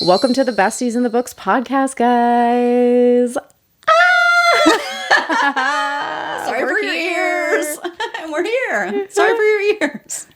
Welcome to the Besties in the Books podcast, guys. Sorry for your ears. We're here. Sorry for your ears.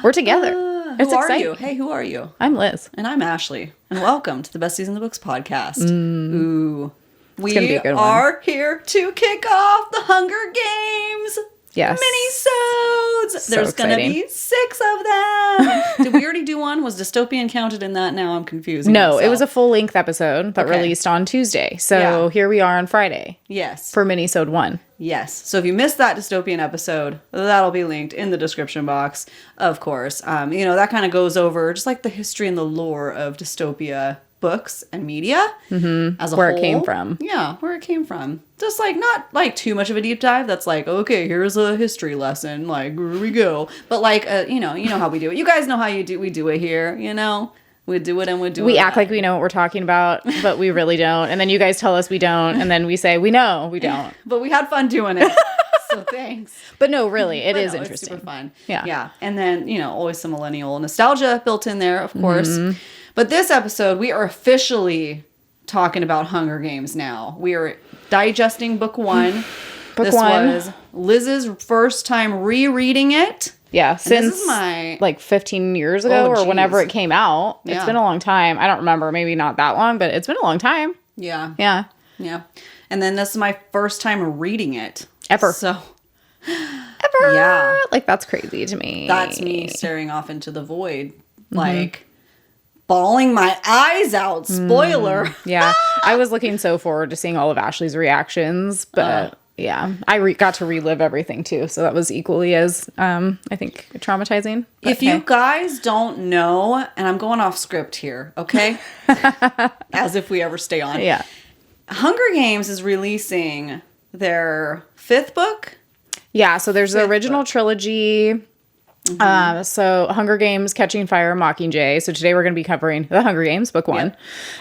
We're together. It's who exciting. are you? Hey, who are you? I'm Liz. And I'm Ashley. And welcome to the Besties in the Books podcast. Ooh. It's gonna be We a good one. are here to kick off the Hunger Games. Yes. Minisodes. So There's going to exciting. be 6 of them. Did we already do one? Was Dystopian counted in that? Now I'm confused. No, it was a full-length episode that Okay. released on Tuesday. So here we are on Friday Yes. for Minisode 1. Yes. So if you missed that Dystopian episode, that'll be linked in the description box, of course. That kind of goes over just like the history and the lore of dystopia books and media as a whole. Where it came from. Yeah, where it came from. Just like not like too much of a deep dive. That's like, okay, here's a history lesson. Like, here we go. But like, you know how we do it. You guys know how we do it here, We do it and we do it. We act like we know what we're talking about, but we really don't. And then you guys tell us we don't. And then we say, we know we don't. But we had fun doing it. So thanks. But no, really, it is It's interesting. super fun. Yeah. Yeah. And then, always some millennial nostalgia built in there, of course. But this episode, we are officially talking about Hunger Games now. We are digesting book 1. Book 1. This was Liz's first time rereading it. Yeah, And since this is my... like 15 years ago or geez. whenever it came out. It's Yeah. been a long time. I don't remember, maybe not that long, but it's been a long time. Yeah. Yeah. Yeah. And then this is my first time reading it. Ever. So Ever. Yeah. Like, that's crazy to me. that's me staring off into the void. Like... bawling my eyes out. Spoiler. Yeah. I was looking so forward to seeing all of Ashley's reactions, but yeah, I got to relive everything too. So that was equally as, I think, traumatizing. But If you guys don't know, and I'm going off script here, okay? As if we ever stay on. Yeah. Hunger Games is releasing their 5th book. Yeah. So there's the Fifth original book. trilogy. So Hunger Games, Catching Fire, Mockingjay. So today we're going to be covering the Hunger Games, book 1. Yep.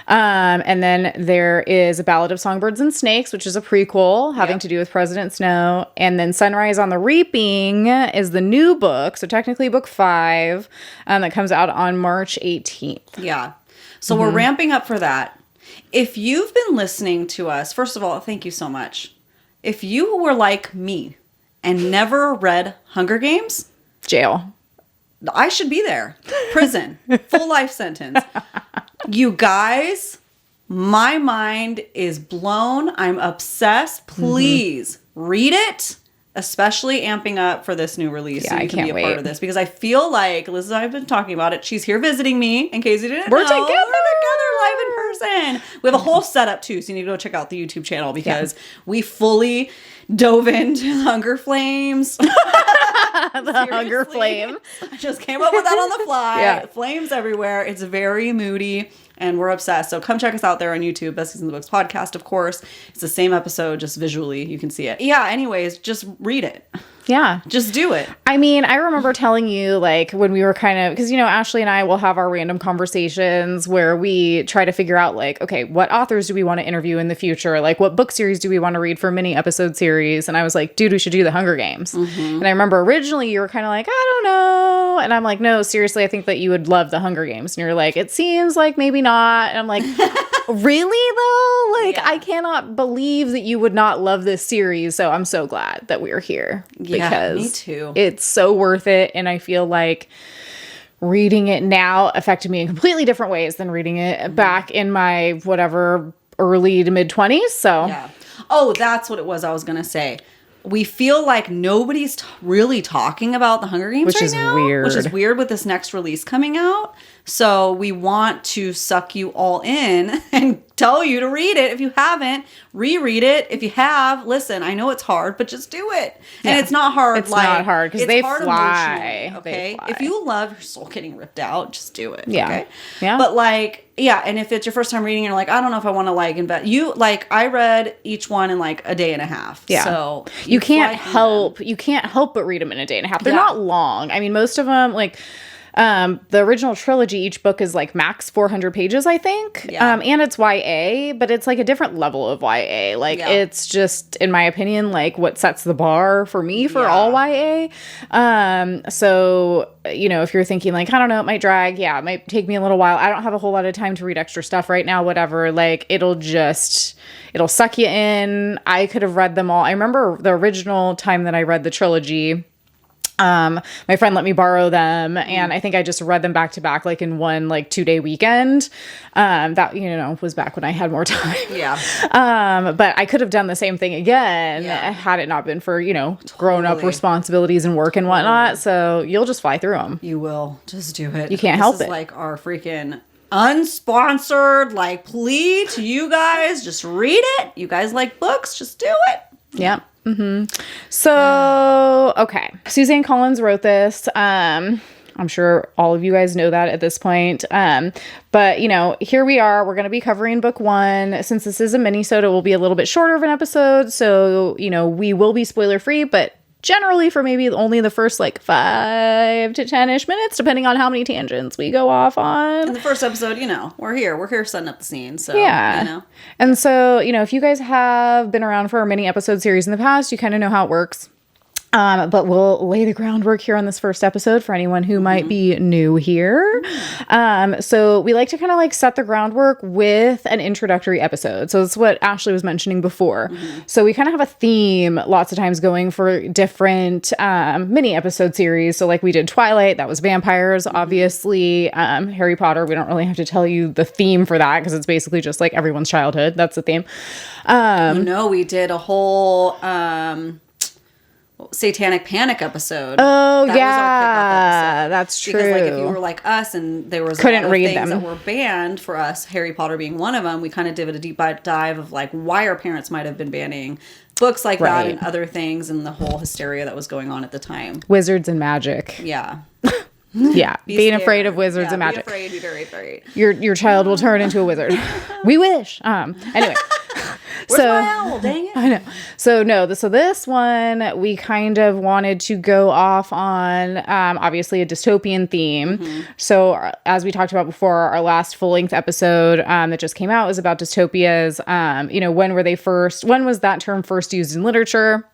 And then there is A Ballad of Songbirds and Snakes, which is a prequel having Yep. to do with President Snow. And then Sunrise on the Reaping is the new book. So technically book 5, that comes out on March 18th. Yeah. So we're ramping up for that. If you've been listening to us, first of all, thank you so much. If you were like me and never read Hunger Games, Jail. I should be there. Prison. Full life sentence. You guys, my mind is blown. I'm obsessed. Please read it. Especially amping up for this new release so Yeah, you I can be can't a part wait. of this. Because I feel like, Liz and I have been talking about it. She's here visiting me, in case you didn't We're know. together. We're together live in person. We have a whole setup too, so you need to go check out the YouTube channel because we fully dove into Hunger Flames. The Hunger Seriously. Flame. I just came up with that on the fly. Yeah. Flames everywhere. It's very moody and we're obsessed. So come check us out there on YouTube. Besties in the Books podcast, of course. It's the same episode, just visually. You can see it. Yeah, anyways, just read it. Yeah. Just do it. I mean, I remember telling you, like, when we were kind of, because, Ashley and I will have our random conversations where we try to figure out, like, okay, what authors do we want to interview in the future? Like, what book series do we want to read for a mini episode series? And I was like, dude, we should do the Hunger Games. And I remember originally you were kind of like, I don't know. And I'm like, no, seriously, I think that you would love the Hunger Games. And you're like, it seems like maybe not. And I'm like, really, though? Like, Yeah. I cannot believe that you would not love this series. So I'm so glad that we're here. Yeah, Because me too. it's so worth it. And I feel like reading it now affected me in completely different ways than reading it back in my whatever early to mid 20s. So Yeah. Oh, that's what it was I was going to say. We feel like nobody's really talking about the Hunger Games Which right is now. weird. Which is weird with this next release coming out. So we want to suck you all in and tell you to read it. If you haven't, reread it. If you have, listen, I know it's hard, but just do it. And Yeah. it's not hard. It's not hard, 'cause it's they hard fly. emotionally, They okay? fly. If you love your soul getting ripped out, just do it. Yeah. Okay? Yeah. But like, yeah, and if it's your first time reading, you're like, I don't know if I want to like invest. You like, I read each one in like a day and a half. Yeah. So you can't fly through them. help but read them in a day and a half. They're Yeah. not long. I mean, most of them, like, The original trilogy, each book is like max 400 pages, I think. Yeah. And it's YA, but it's like a different level of YA. Like it's just, in my opinion, like what sets the bar for me for all YA. So, you know, if you're thinking like, I don't know, it might drag. Yeah, it might take me a little while. I don't have a whole lot of time to read extra stuff right now, whatever. Like it'll suck you in. I could have read them all. I remember the original time that I read the trilogy. My friend let me borrow them, and I think I just read them back to back, like in one like 2-day weekend. That, you know, was back when I had more time. Yeah. But I could have done the same thing again had it not been for, you know, grown up responsibilities and work and whatnot. So you'll just fly through them. You will. Just do it. You can't help it. This is like our freaking unsponsored like plea to you guys. Just read it. You guys like books. Just do it. Yeah. So, okay. Suzanne Collins wrote this. I'm sure all of you guys know that at this point. But, you know, here we are. We're going to be covering book 1. Since this is a mini-sode, it will be a little bit shorter of an episode. So, you know, we will be spoiler-free, but generally for maybe only the first like 5 to 10-ish minutes, depending on how many tangents we go off on. In the first episode, you know, we're here setting up the scene. So, yeah. You know. And so, you know, if you guys have been around for our mini episode series in the past, you kind of know how it works. But we'll lay the groundwork here on this first episode for anyone who might be new here. So we like to kind of like set the groundwork with an introductory episode. So that's what Ashley was mentioning before. So we kind of have a theme lots of times going for different mini episode series. So like we did Twilight, that was vampires, obviously. Harry Potter, we don't really have to tell you the theme for that because it's basically just like everyone's childhood. That's the theme. No, we did a whole Satanic Panic episode. Oh, that yeah, was our kickoff episode. that's true. Because like if you were like us and there was couldn't a lot of read things them that were banned for us, Harry Potter being one of them, we kind of did a deep dive of like why our parents might have been banning books like that and other things and the whole hysteria that was going on at the time. Wizards and magic. Yeah. Yeah, being scared. afraid of wizards and magic. Be very afraid. Your child will turn into a wizard. We wish. Anyway. Where's my owl? Dang it. I know. So this one we kind of wanted to go off on obviously a dystopian theme. So as we talked about before, our last full-length episode that just came out was about dystopias. You know, when was that term first used in literature?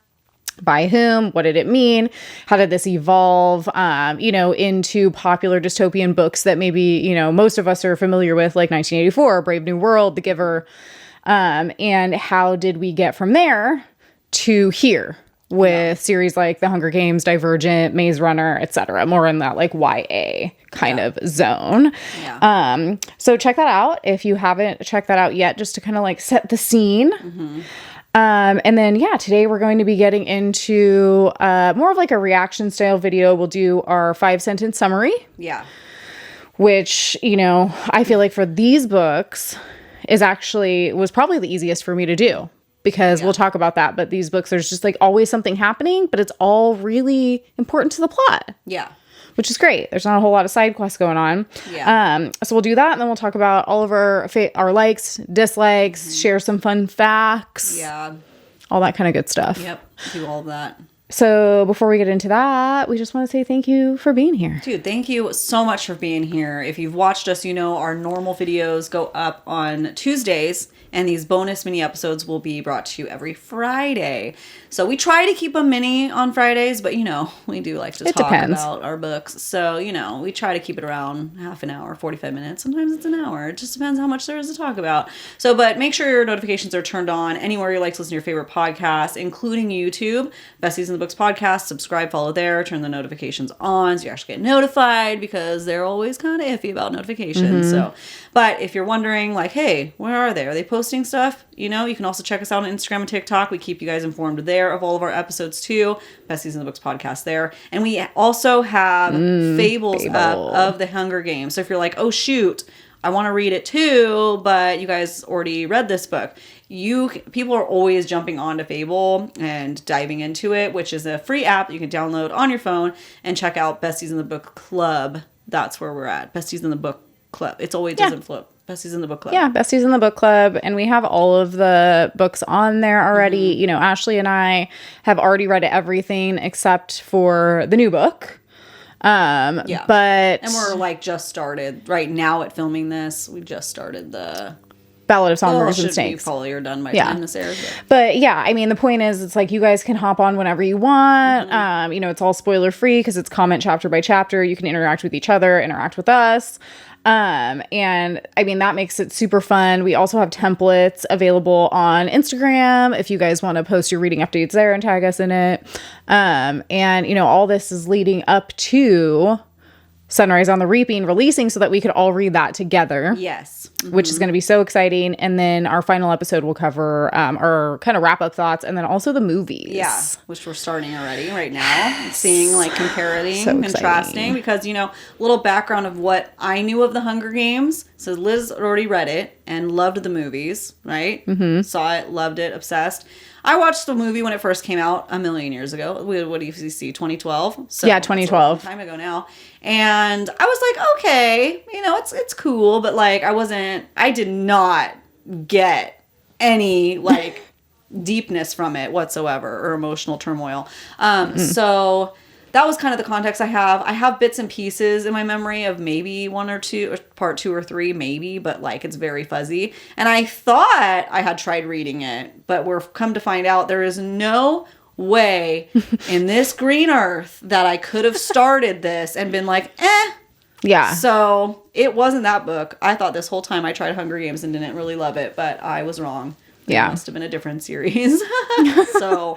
By whom? What did it mean? How did this evolve, you know, into popular dystopian books that maybe, you know, most of us are familiar with, like 1984, Brave New World, The Giver. And how did we get from there to here with series like The Hunger Games, Divergent, Maze Runner, etc. More in that like YA kind of zone. Yeah. So check that out if you haven't checked that out yet, just to kind of like set the scene. And then, today we're going to be getting into more of like a reaction style video. We'll do our 5-sentence summary. Yeah. Which, you know, I feel like for these books was probably the easiest for me to do because we'll talk about that. But these books, there's just like always something happening, but it's all really important to the plot. Yeah. Which is great. There's not a whole lot of side quests going on. Yeah. So we'll do that, and then we'll talk about all of our likes, dislikes, share some fun facts. Yeah. All that kind of good stuff. Yep. Do all of that. So before we get into that, we just want to say thank you for being here. Dude, thank you so much for being here. If you've watched us, you know our normal videos go up on Tuesdays, and these bonus mini episodes will be brought to you every Friday. So we try to keep them mini on Fridays, but you know, we do like to talk about our books. So, you know, we try to keep it around half an hour, 45 minutes. Sometimes it's an hour. It just depends how much there is to talk about. So, but make sure your notifications are turned on anywhere you like to listen to your favorite podcast, including YouTube, Besties in the Books podcast. Subscribe, follow there, turn the notifications on so you actually get notified because they're always kind of iffy about notifications. So, but if you're wondering like, hey, where are they? Are they posting stuff? You know, you can also check us out on Instagram and TikTok. We keep you guys informed there of all of our episodes too. Besties in the Books podcast there. And we also have Fables up of the Hunger Games. So if you're like, oh shoot, I want to read it too, but you guys already read this book. People are always jumping onto Fable and diving into it, which is a free app you can download on your phone and check out Besties in the Book Club. That's where we're at. Besties in the Book Club. It's always doesn't flip. Besties in the Book Club. Yeah, Besties in the Book Club. And we have all of the books on there already. You know, Ashley and I have already read everything except for the new book. But and we're like just started right now at filming this. We just started the Ballad of Songbirds and should Snakes. be probably are done by the time this airs. But yeah, I mean, the point is, it's like you guys can hop on whenever you want. You know, it's all spoiler free because it's comment chapter by chapter. You can interact with each other, interact with us. And I mean, that makes it super fun. We also have templates available on Instagram if you guys want to post your reading updates there and tag us in it. And, you know, all this is leading up to Sunrise on the Reaping releasing so that we could all read that together. Yes. Which is going to be so exciting. And then our final episode will cover our kind of wrap up thoughts and then also the movies. Yeah, which we're starting already right now. Seeing like comparing, contrasting. Because, you know, a little background of what I knew of the Hunger Games. So Liz already read it and loved the movies, right? Mm-hmm. Saw it, loved it, obsessed. I watched the movie when it first came out a million years ago. What do you see? 2012? So yeah, 2012. That's a long time ago now. And I was like, okay, you know, it's cool. But like, I did not get any like deepness from it whatsoever or emotional turmoil. So that was kind of the context I have. I have bits and pieces in my memory of maybe one or two, or part 2 or 3, maybe, but like it's very fuzzy. And I thought I had tried reading it, but we're come to find out there is no way in this green earth that I could have started this and been like, eh. Yeah. So it wasn't that book. I thought this whole time I tried Hunger Games and didn't really love it, but I was wrong. It must have been a different series. So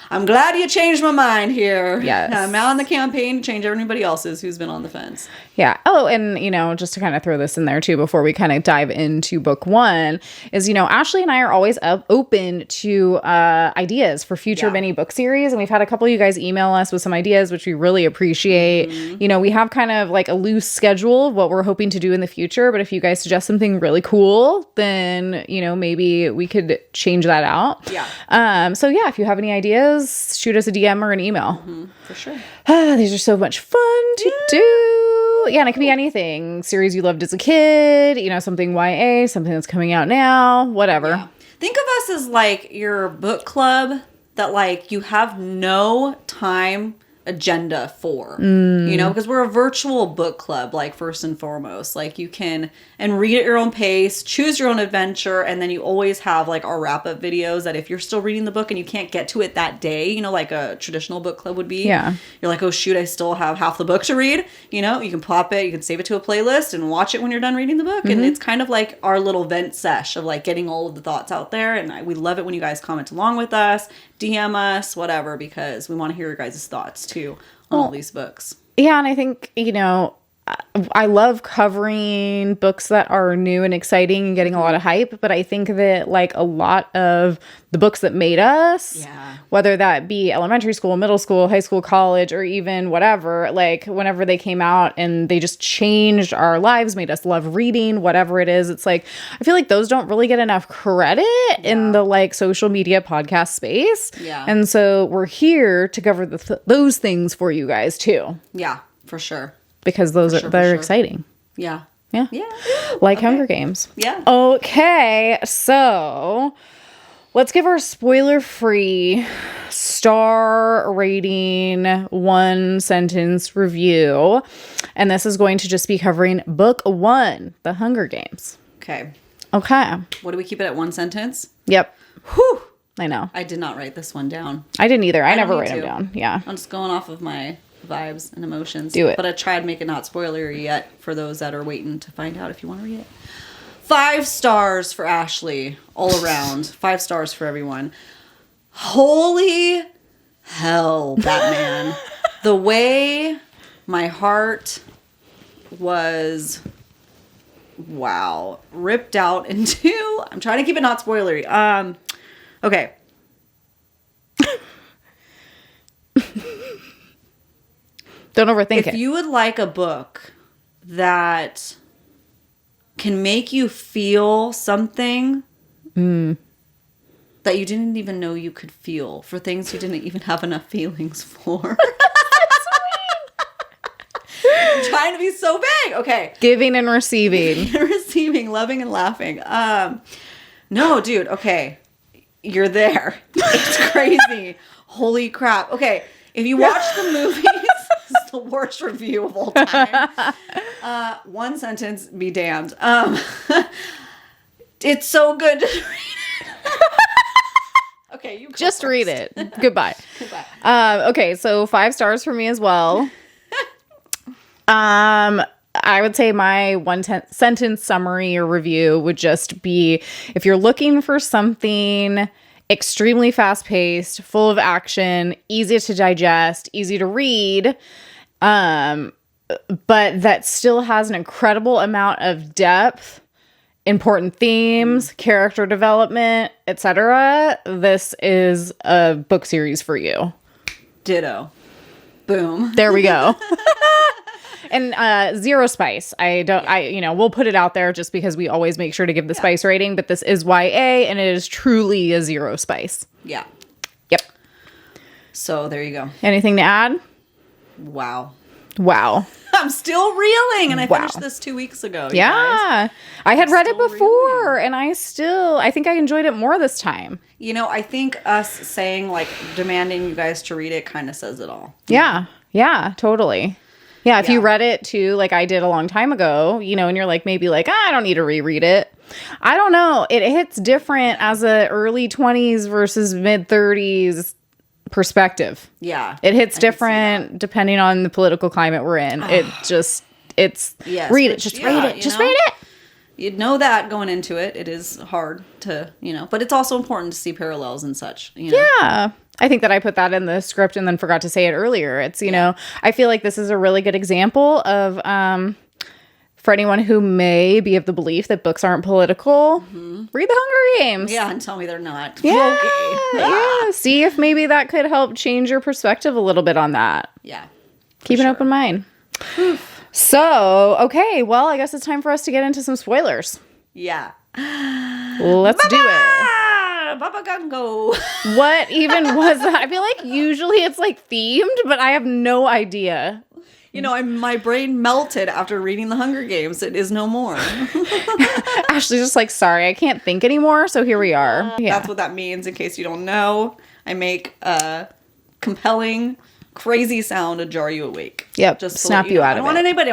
I'm glad you changed my mind here. Yes. I'm now on the campaign to change everybody else's who's been on the fence. Yeah. Oh, and, you know, just to kind of throw this in there, too, before we kind of dive into book 1, is, you know, Ashley and I are always open to ideas for future mini book series. And we've had a couple of you guys email us with some ideas, which we really appreciate. Mm-hmm. You know, we have kind of like a loose schedule of what we're hoping to do in the future. But if you guys suggest something really cool, then, you know, maybe we could change that out. Yeah. So, yeah, if you have any ideas, shoot us a DM or an email. Mm-hmm, for sure. These are so much fun to do. Yeah, and it can be anything. Series you loved as a kid, you know, something YA, something that's coming out now, whatever. Yeah. Think of us as like your book club that like you have no time agenda for, you know, because we're a virtual book club, like first and foremost, like you can and read at your own pace, choose your own adventure, and then you always have like our wrap-up videos that if you're still reading the book and you can't get to it that day, you know, like a traditional book club would be, you're like, oh shoot, I still have half the book to read, you know, you can pop it, you can save it to a playlist and watch it when you're done reading the book, and it's kind of like our little vent sesh of like getting all of the thoughts out there, and we love it when you guys comment along with us, DM us, whatever, because we want to hear your guys' thoughts too on all these books. Yeah, and I think, you know, I love covering books that are new and exciting and getting a lot of hype, but I think that like a lot of the books that made us, whether that be elementary school, middle school, high school, college, or even whatever, like whenever they came out and they just changed our lives, made us love reading, whatever it is, it's like, I feel like those don't really get enough credit in the like social media podcast space. Yeah. And so we're here to cover those things for you guys too. Yeah, for sure. Because they're exciting. Yeah. Yeah. Like Hunger Games. Yeah. Okay. So let's give our spoiler-free star rating 1-sentence review. And this is going to just be covering book 1, The Hunger Games. Okay. What do we keep it at 1 sentence? Yep. Whew. I know. I did not write this one down. I didn't either. I never write them down. Yeah. I'm just going off of my vibes and emotions. Do it. But I tried to make it not spoilery yet for those that are waiting to find out if you want to read it. 5 stars for Ashley all around. 5 stars for everyone. Holy hell, Batman. The way my heart was, ripped out into, I'm trying to keep it not spoilery. Okay. Don't overthink it. If you would like a book that can make you feel something that you didn't even know you could feel for things you didn't even have enough feelings for. I'm trying to be so vague. Okay. Giving and receiving. Receiving, loving and laughing. No, dude. Okay. You're there. It's crazy. Holy crap. Okay. If you watch the movies, the worst review of all time. One sentence, be damned. It's so good to read it. Okay, you go Just first. read it. Goodbye. Goodbye. Okay, so 5 stars for me as well. I would say my sentence summary or review would just be, if you're looking for something extremely fast-paced, full of action, easy to digest, easy to read, but that still has an incredible amount of depth, important themes, character development, etc., this is a book series for you. Ditto. Boom. There we go. And 0 spice. We'll put it out there just because we always make sure to give the spice rating, but this is YA and it is truly a 0 spice. Yeah. Yep. So there you go. Anything to add? Wow. I'm still reeling, and I finished this 2 weeks ago. You guys. I had read it still before, reeling. and I think I enjoyed it more this time. You know, I think us saying, like, demanding you guys to read it kind of says it all. Yeah, totally. Yeah, if you read it too, like I did a long time ago, and you're like, maybe like, I don't need to reread it. I don't know. It hits different as a early 20s versus mid 30s perspective. Yeah. It hits different depending on the political climate we're in. Read it. Just read it. Read it. You'd know that going into it. It is hard to, but it's also important to see parallels and such. Yeah. I think that I put that in the script and then forgot to say it earlier. It's, I feel like this is a really good example of, for anyone who may be of the belief that books aren't political, read The Hunger Games. Yeah, and tell me they're not. Yeah. Okay. Yeah. See if maybe that could help change your perspective a little bit on that. Yeah. Keep an open mind. So, okay. Well, I guess it's time for us to get into some spoilers. Yeah. Let's do it. Baba Gango. What even was that? I feel like usually it's like themed, but I have no idea. My brain melted after reading The Hunger Games. It is no more. Ashley's just like, sorry, I can't think anymore. So here we are. That's what that means. In case you don't know, I make a compelling, crazy sound to jar you awake. Yep. Just to snap let you out I of want it. anybody.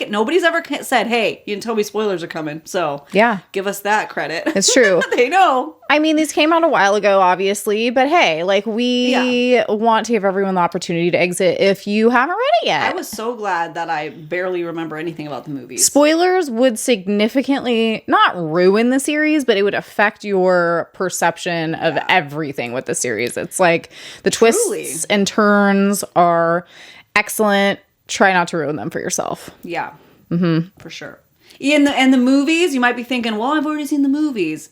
Nobody's ever said, "Hey, you can tell me spoilers are coming." So yeah, give us that credit. It's true. They know. I mean, these came out a while ago, obviously, but hey, like we want to give everyone the opportunity to exit if you haven't read it yet. I was so glad that I barely remember anything about the movies. Spoilers would significantly not ruin the series, but it would affect your perception of everything with the series. It's like the twists and turns are excellent. Try not to ruin them for yourself. Yeah, for sure. And the movies, you might be thinking, well, I've already seen the movies.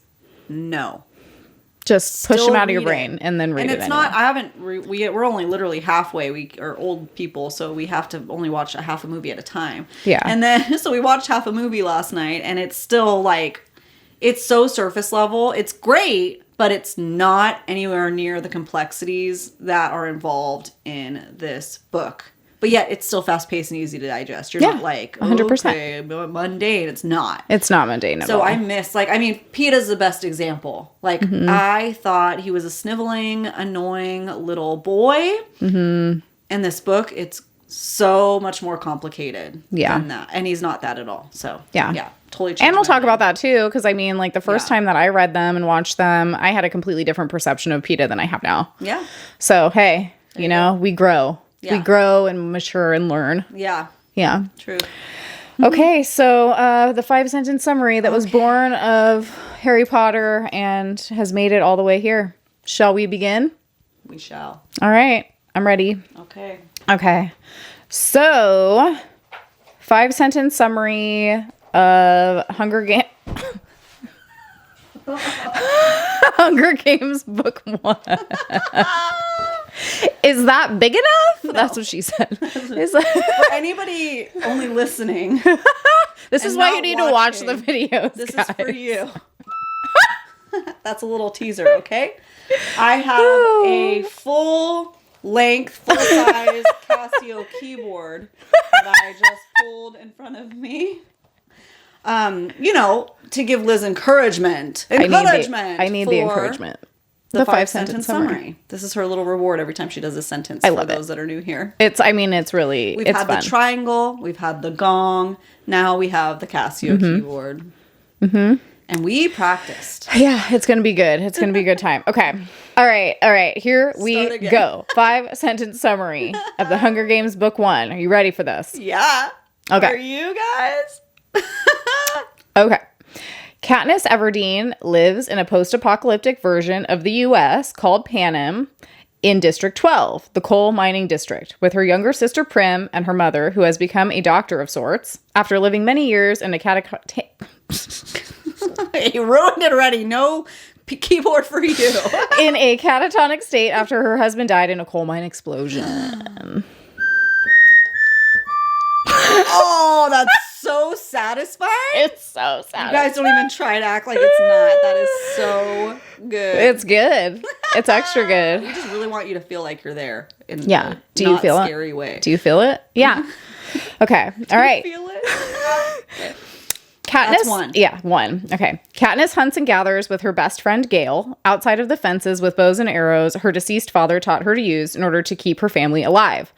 No. Just push them out of your brain and then read it. And it's not, I haven't, we're only literally halfway. We are old people, so we have to only watch a half a movie at a time. Yeah. And then, so we watched half a movie last night, and it's still like, it's so surface level. It's great, but it's not anywhere near the complexities that are involved in this book. But yet, it's still fast-paced and easy to digest. You're not like, 100%. okay, mundane. It's not. It's not mundane at all. So I miss, PETA's the best example. I thought he was a sniveling, annoying little boy. Mm-hmm. In this book, it's so much more complicated than that. And he's not that at all. So, yeah, totally changed. And we'll talk about that too, because the first time that I read them and watched them, I had a completely different perception of PETA than I have now. Yeah. So, hey, we grow. Yeah. We grow and mature and learn. Yeah. Yeah. True. Okay, so the 5-sentence summary that was born of Harry Potter and has made it all the way here. Shall we begin? We shall. All right. I'm ready. Okay. So, 5-sentence summary of Hunger Games Book 1. Is that big enough? No. That's what she said. For anybody only listening, this is why you need to watch the videos. This guys. is for you. That's a little teaser, okay? I have a full-length, full-size Casio keyboard that I just pulled in front of me. To give Liz encouragement. I need the encouragement. The five-sentence summary. This is her little reward every time she does a sentence. I love those that are new here. It's really, We've it's had fun. the triangle. We've had the gong. Now we have the Casio keyboard. And we practiced. Yeah, it's going to be good. It's going to be a good time. Okay. All right. Here we go. 5-sentence summary of The Hunger Games Book 1. Are you ready for this? Yeah. Okay. Are you guys? Okay. Katniss Everdeen lives in a post-apocalyptic version of the U.S. called Panem in District 12, the coal mining district, with her younger sister Prim and her mother, who has become a doctor of sorts, after living many years in a You ruined it already. No keyboard for you. in a catatonic state after her husband died in a coal mine explosion. Oh, that's so satisfying. It's so sad. You guys don't even try to act like it's not. That is so good. It's good. It's extra good. We just really want you to feel like you're there. In Do you feel it? Scary way. Do you feel it? Yeah. Okay. All right. Feel it? Katniss. That's one. Yeah, 1. Okay. Katniss hunts and gathers with her best friend Gale outside of the fences with bows and arrows her deceased father taught her to use in order to keep her family alive.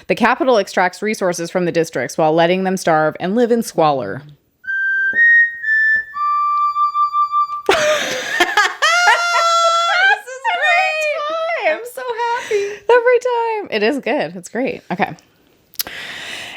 The capital extracts resources from the districts while letting them starve and live in squalor. This is great. I'm so happy. Every time. It is good. It's great. Okay.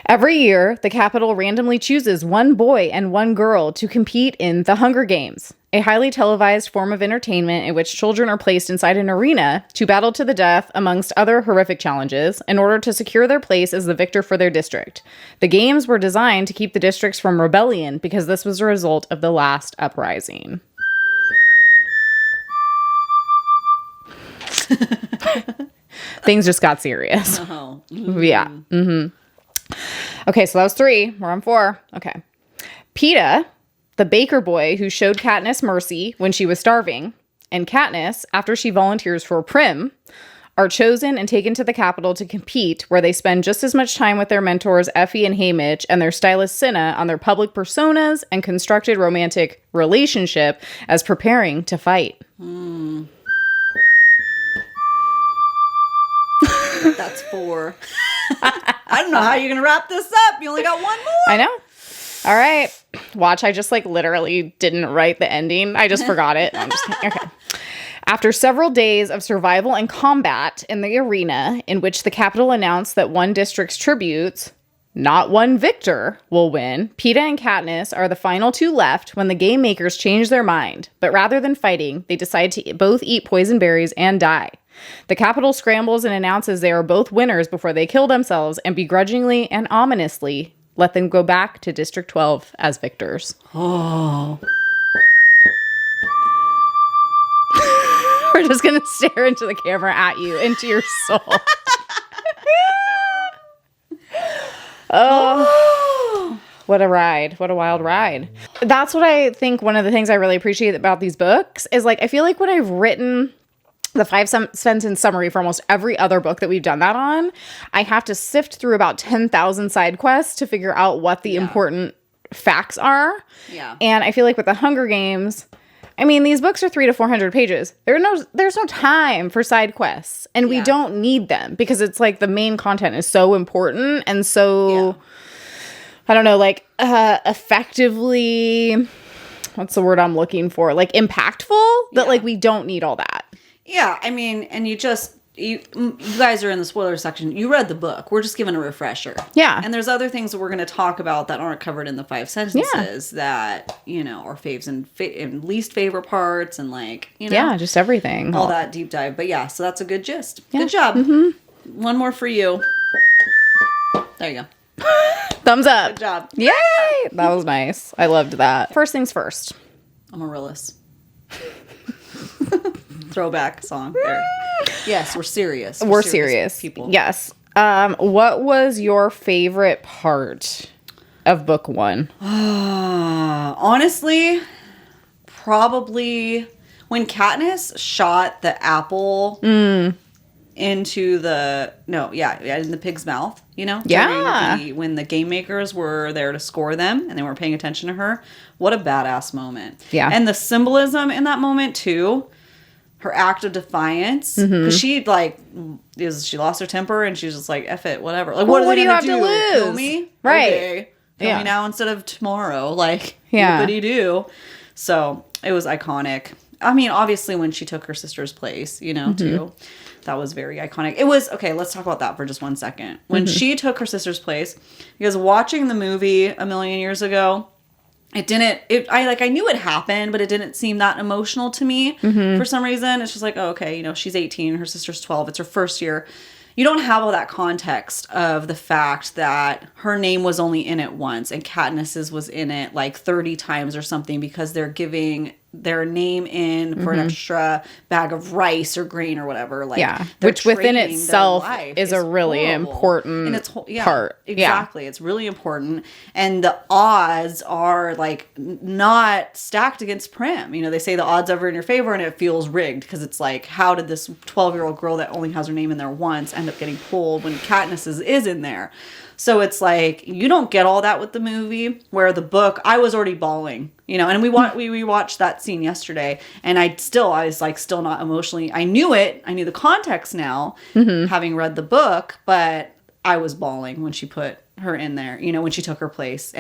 Every year, the capital randomly chooses one boy and one girl to compete in the Hunger Games, a highly televised form of entertainment in which children are placed inside an arena to battle to the death amongst other horrific challenges in order to secure their place as the victor for their district. The games were designed to keep the districts from rebellion because this was a result of the last uprising. Things just got serious. Oh. Yeah. Okay, so that was 3. We're on 4. Okay. PETA, the baker boy who showed Katniss mercy when she was starving, and Katniss, after she volunteers for Prim, are chosen and taken to the capital to compete, where they spend just as much time with their mentors Effie and Haymitch and their stylist Cinna on their public personas and constructed romantic relationship as preparing to fight. That's 4. I don't know how you're going to wrap this up. You only got 1 more. I know. All right. Watch, I just literally didn't write the ending. I just forgot it. I'm just kidding. Okay. After several days of survival and combat in the arena, in which the capital announced that one district's tributes, not one victor, will win, PETA and Katniss are the final 2 left when the game makers change their mind. But rather than fighting, they decide to both eat poison berries and die. The capital scrambles and announces they are both winners before they kill themselves and begrudgingly and ominously let them go back to District 12 as victors. Oh. We're just going to stare into the camera at you, into your soul. Oh, what a ride. What a wild ride. That's what I think one of the things I really appreciate about these books is I feel like when I've written the 5-sentence summary for almost every other book that we've done that on, I have to sift through about 10,000 side quests to figure out what the important facts are. Yeah. And I feel like with the Hunger Games, I mean, these books are 300 to 400 pages. There's no time for side quests, and we don't need them because it's the main content is so important and so, I don't know, effectively, what's the word I'm looking for? Impactful that we don't need all that. Yeah, I mean, and you guys are in the spoiler section. You read the book. We're just giving a refresher. Yeah. And there's other things that we're going to talk about that aren't covered in the 5 sentences that, are faves and least favorite parts and Yeah, just everything. All that deep dive. But yeah, so that's a good gist. Yeah. Good job. One more for you. There you go. Thumbs up. Good job. Yay! That was nice. I loved that. First things first. Amaryllis. Throwback song there. Yes, we're serious. We're serious people. Yes. What was your favorite part of book 1? Honestly, probably when Katniss shot the apple into in the pig's mouth, Yeah. When the game makers were there to score them and they weren't paying attention to her. What a badass moment. Yeah. And the symbolism in that moment too. her act of defiance, because she she lost her temper and she's just like, F it, whatever. Like, Well, what do you have to lose? Kill me? Right. Okay. Kill me now instead of tomorrow. Like, Yeah. what do you do? So it was iconic. I mean, obviously when she took her sister's place, you know, too. That was very iconic. It was, okay, let's talk about that for just 1 second. When she took her sister's place, because watching the movie a million years ago, I knew it happened, but it didn't seem that emotional to me for some reason. It's just like, oh, okay, you know, she's 18, her sister's 12, it's her first year. You don't have all that context of the fact that her name was only in it once and Katniss's was in it like 30 times or something, because they're giving their name in for an extra bag of rice or grain or whatever. Like, which within itself is a really important and it's part. Exactly. It's really important. And the odds are like not stacked against Prim. You know, they say the odds ever in your favor and it feels rigged, because it's like, how did this 12-year-old girl that only has her name in there once end up getting pulled when Katniss's is in there? So it's like, you don't get all that with the movie, where the book, I was already bawling, you know, and we rewatched that scene yesterday, and I was like still not emotionally, I knew the context now, having read the book, but I was bawling when she put her in there, you know, when she took her place,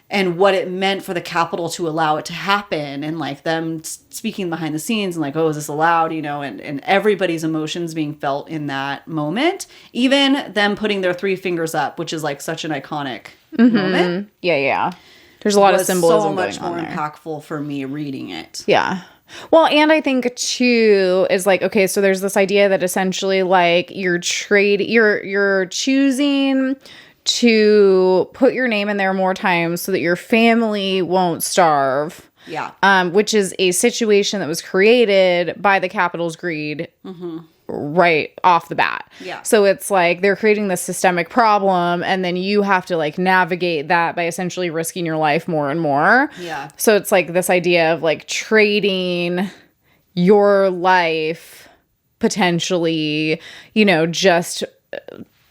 and what it meant for the Capitol to allow it to happen, and like them speaking behind the scenes and like, oh, is this allowed, you know, and everybody's emotions being felt in that moment, even them putting their 3 fingers up, which is like such an iconic moment. Yeah. There's a lot of symbolism so much going on more there. impactful for me reading it. Yeah. Well, and I think too is like, okay, so there's this idea that essentially like you're choosing to put your name in there more times so that your family won't starve. Yeah. Which is a situation that was created by the Capitol's greed right off the bat. Yeah. So it's like they're creating this systemic problem, and then you have to like navigate that by essentially risking your life more and more. Yeah. So it's like this idea of like trading your life potentially, you know, just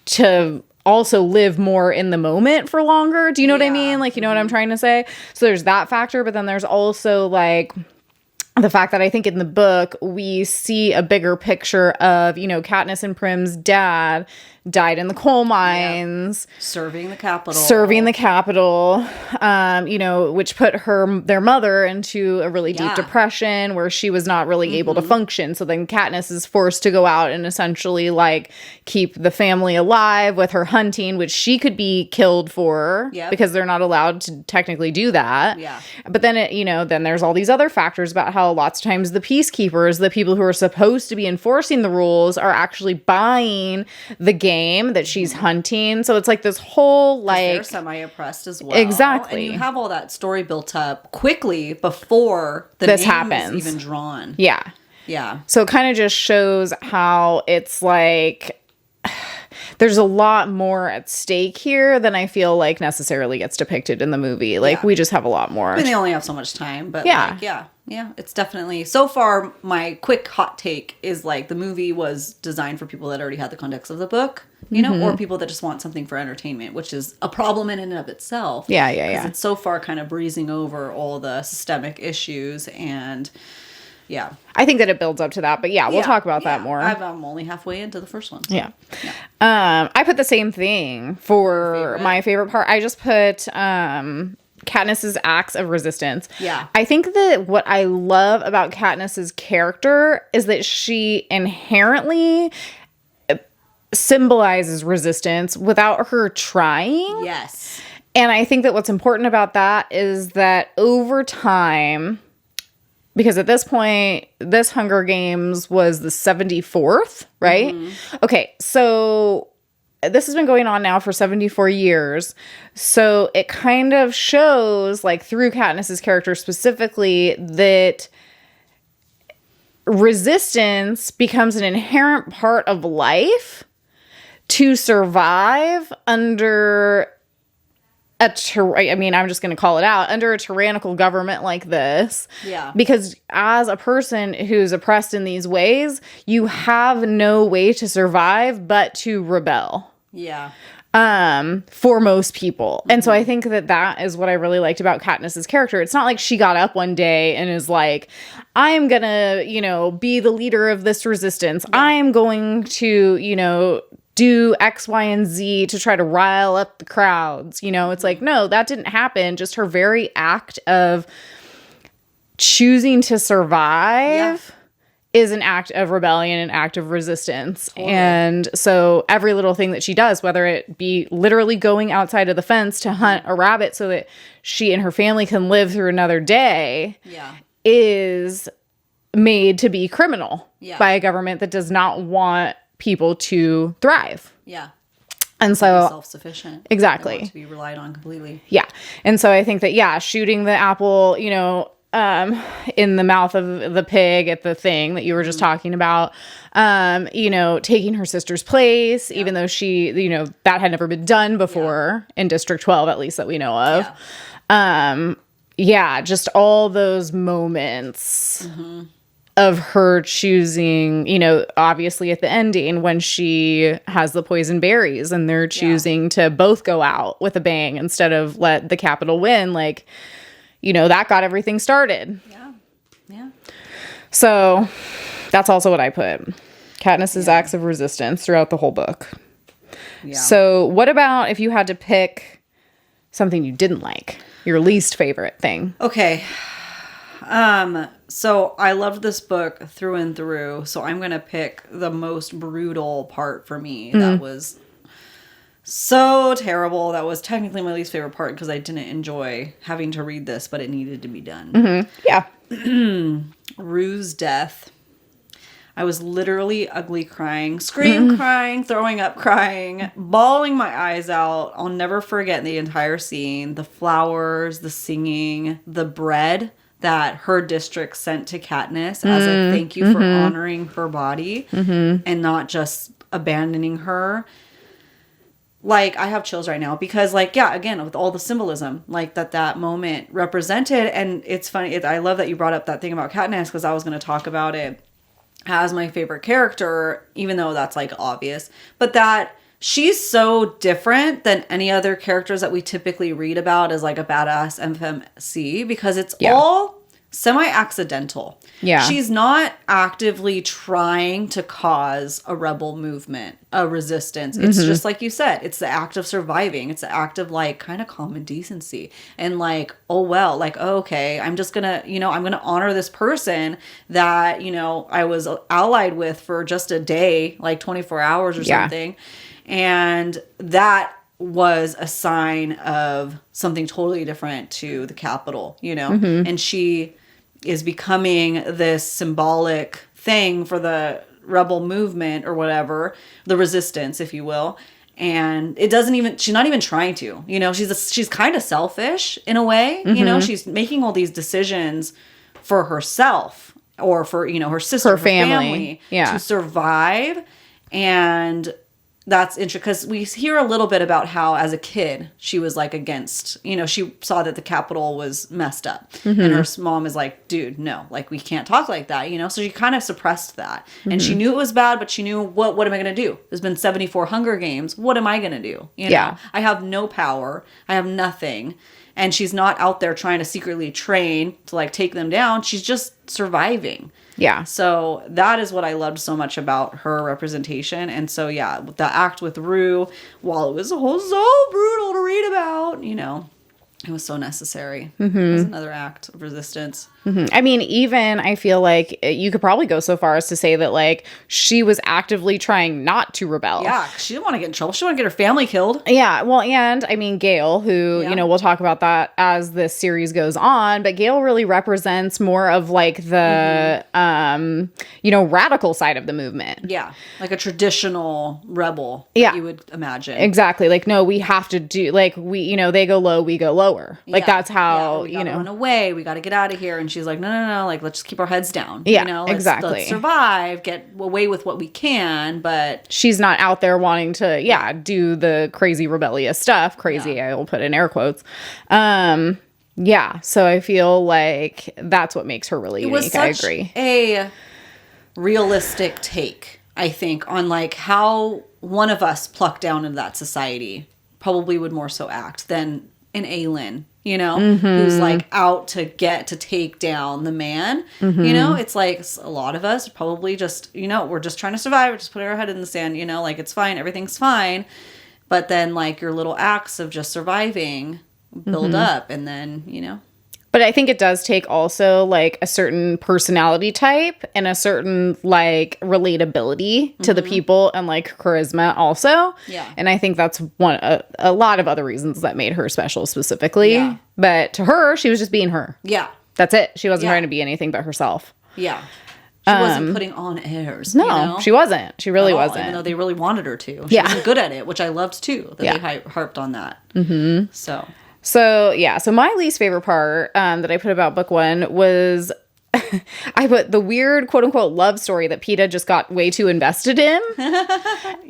to also live more in the moment for longer. Do you know what I mean? Like, you know what I'm trying to say? So there's that factor, but then there's also like the fact that I think in the book we see a bigger picture of, you know, Katniss and Prim's dad died in the coal mines. Serving the Capitol. You know, which put their mother into a really deep depression where she was not really able to function. So then Katniss is forced to go out and essentially like keep the family alive with her hunting, which she could be killed for because they're not allowed to technically do that. Yeah. But then then there's all these other factors about how lots of times the peacekeepers, the people who are supposed to be enforcing the rules, are actually buying the game that she's hunting. So it's like this whole like they're semi-oppressed as well. Exactly. And you have all that story built up quickly before this happens, even drawn. Yeah. Yeah. So it kind of just shows how it's like there's a lot more at stake here than I feel like necessarily gets depicted in the movie. Like we just have a lot more. I mean, they only have so much time, but yeah, it's definitely, so far my quick hot take is like the movie was designed for people that already had the context of the book, you know, or people that just want something for entertainment, which is a problem in and of itself. Yeah. It's so far kind of breezing over all the systemic issues, and I think that it builds up to that, but we'll talk about that more. I'm only halfway into the first one. So. Yeah. I put the same thing for my favorite part. I just put Katniss's acts of resistance. Yeah. I think that what I love about Katniss's character is that she inherently symbolizes resistance without her trying. Yes. And I think that what's important about that is that over time, because at this point, this Hunger Games was the 74th, right? Okay, so this has been going on now for 74 years. So it kind of shows, like, through Katniss's character specifically, that resistance becomes an inherent part of life to survive under I'm just going to call it out, under a tyrannical government like this. Yeah. Because as a person who's oppressed in these ways, you have no way to survive but to rebel. Yeah. for most people. And so I think that is what I really liked about Katniss's character. It's not like she got up one day and is like, I am gonna, be the leader of this resistance. Yeah. I am going to, do X, Y, and Z to try to rile up the crowds. It's like, no, that didn't happen. Just her very act of choosing to survive is an act of rebellion, an act of resistance. Totally. And so every little thing that she does, whether it be literally going outside of the fence to hunt a rabbit so that she and her family can live through another day, is made to be criminal by a government that does not want people to thrive. Yeah. And so self-sufficient. Exactly. They want to be relied on completely. Yeah. And so I think that, shooting the apple, in the mouth of the pig at the thing that you were just talking about, taking her sister's place, even though she, that had never been done before in District 12, at least that we know of. Just all those moments of her choosing, obviously at the ending when she has the poison berries and they're choosing to both go out with a bang instead of let the Capitol win, like, that got everything started. Yeah. Yeah. So that's also what I put. Katniss's acts of resistance throughout the whole book. Yeah. So what about if you had to pick something you didn't like? Your least favorite thing? Okay. So I loved this book through and through. So I'm going to pick the most brutal part for me. That was so terrible. That was technically my least favorite part because I didn't enjoy having to read this, but it needed to be done. Yeah. Rue's death. I was literally ugly crying, scream crying, throwing up crying, bawling my eyes out. I'll never forget the entire scene. The flowers, the singing, the bread that her district sent to Katniss as a thank you for honoring her body and not just abandoning her. Like, I have chills right now because, like, again, with all the symbolism, like, that moment represented. And it's funny. I love that you brought up that thing about Katniss because I was going to talk about it as my favorite character, even though that's, like, obvious. But that she's so different than any other characters that we typically read about as, like, a badass FMC because it's all semi-accidental. Yeah. She's not actively trying to cause a rebel movement, a resistance. It's just like you said, it's the act of surviving. It's the act of like kind of common decency and like, oh, well, like, oh, okay, I'm just gonna, I'm gonna honor this person that, I was allied with for just a day, like 24 hours or something. And that was a sign of something totally different to the Capitol, and she is becoming this symbolic thing for the rebel movement or whatever, the resistance, if you will. And it doesn't even, she's not even trying to, she's kind of selfish in a way, she's making all these decisions for herself or for, her sister, her family to survive. And that's interesting because we hear a little bit about how as a kid she was like against, she saw that the Capitol was messed up and her mom is like, dude, no, like we can't talk like that, so she kind of suppressed that and she knew it was bad, but she knew what am I going to do? There's been 74 Hunger Games. What am I going to do? I have no power. I have nothing. And she's not out there trying to secretly train to like take them down. She's just surviving. Yeah. So that is what I loved so much about her representation. And so, the act with Rue, while it was so brutal to read about, it was so necessary. It was another act of resistance. I mean, even I feel like you could probably go so far as to say that like she was actively trying not to rebel. Yeah, she didn't want to get in trouble. She didn't want to get her family killed. Yeah, well, and I mean, Gale, who, we'll talk about that as this series goes on, but Gale really represents more of like the, radical side of the movement. Yeah, like a traditional rebel that you would imagine. Exactly. Like, no, we have to do, like, we, they go low, we go lower. Like, that's how, we gotta run away. We got to get out of here. And she's like, no, like, let's just keep our heads down. Yeah, exactly. Let's survive, get away with what we can, but... She's not out there wanting to, do the crazy rebellious stuff. Crazy, I will put in air quotes. So I feel like that's what makes her really unique. I agree. A realistic take, I think, on, like, how one of us plucked down into that society probably would more so act than an Aelin, you know, who's like out to take down the man. You know, it's like a lot of us probably just, you know, we're just trying to survive. We're just putting our head in the sand, you know, like it's fine. Everything's fine. But then like your little acts of just surviving build up and then, you know. But I think it does take also like a certain personality type and a certain like relatability to the people and like charisma also. Yeah. And I think that's a lot of other reasons that made her special specifically. Yeah. But to her, she was just being her. Yeah. That's it. She wasn't trying to be anything but herself. Yeah. She wasn't putting on airs. No, you know? she wasn't. She really wasn't. Even though they really wanted her to. She wasn't good at it, which I loved too. That they harped on that. So yeah. So my least favorite part that I put about book one was I put the weird quote unquote love story that PETA just got way too invested in.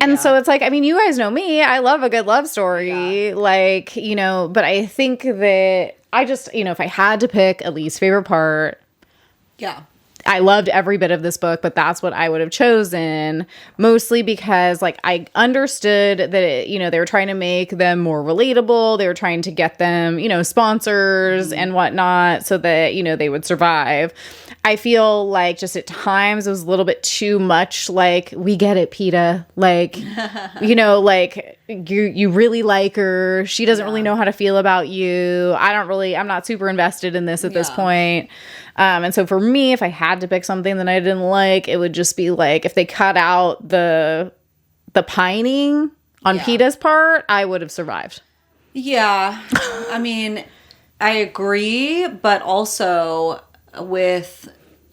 And so it's like, I mean, you guys know me. I love a good love story. Like, you know, but I think that I just, you know, if I had to pick a least favorite part. Yeah. I loved every bit of this book, but that's what I would have chosen, mostly because like I understood that it, you know, they were trying to make them more relatable. They were trying to get them, you know, sponsors and whatnot so that, you know, they would survive. I feel like just at times it was a little bit too much like, we get it, PETA. Like, you know, like you really like her. She doesn't really know how to feel about you. I'm not super invested in this at this point. And so for me, if I had to pick something that I didn't like, it would just be like if they cut out the pining on PETA's part, I would have survived. Yeah. I mean, I agree, but also with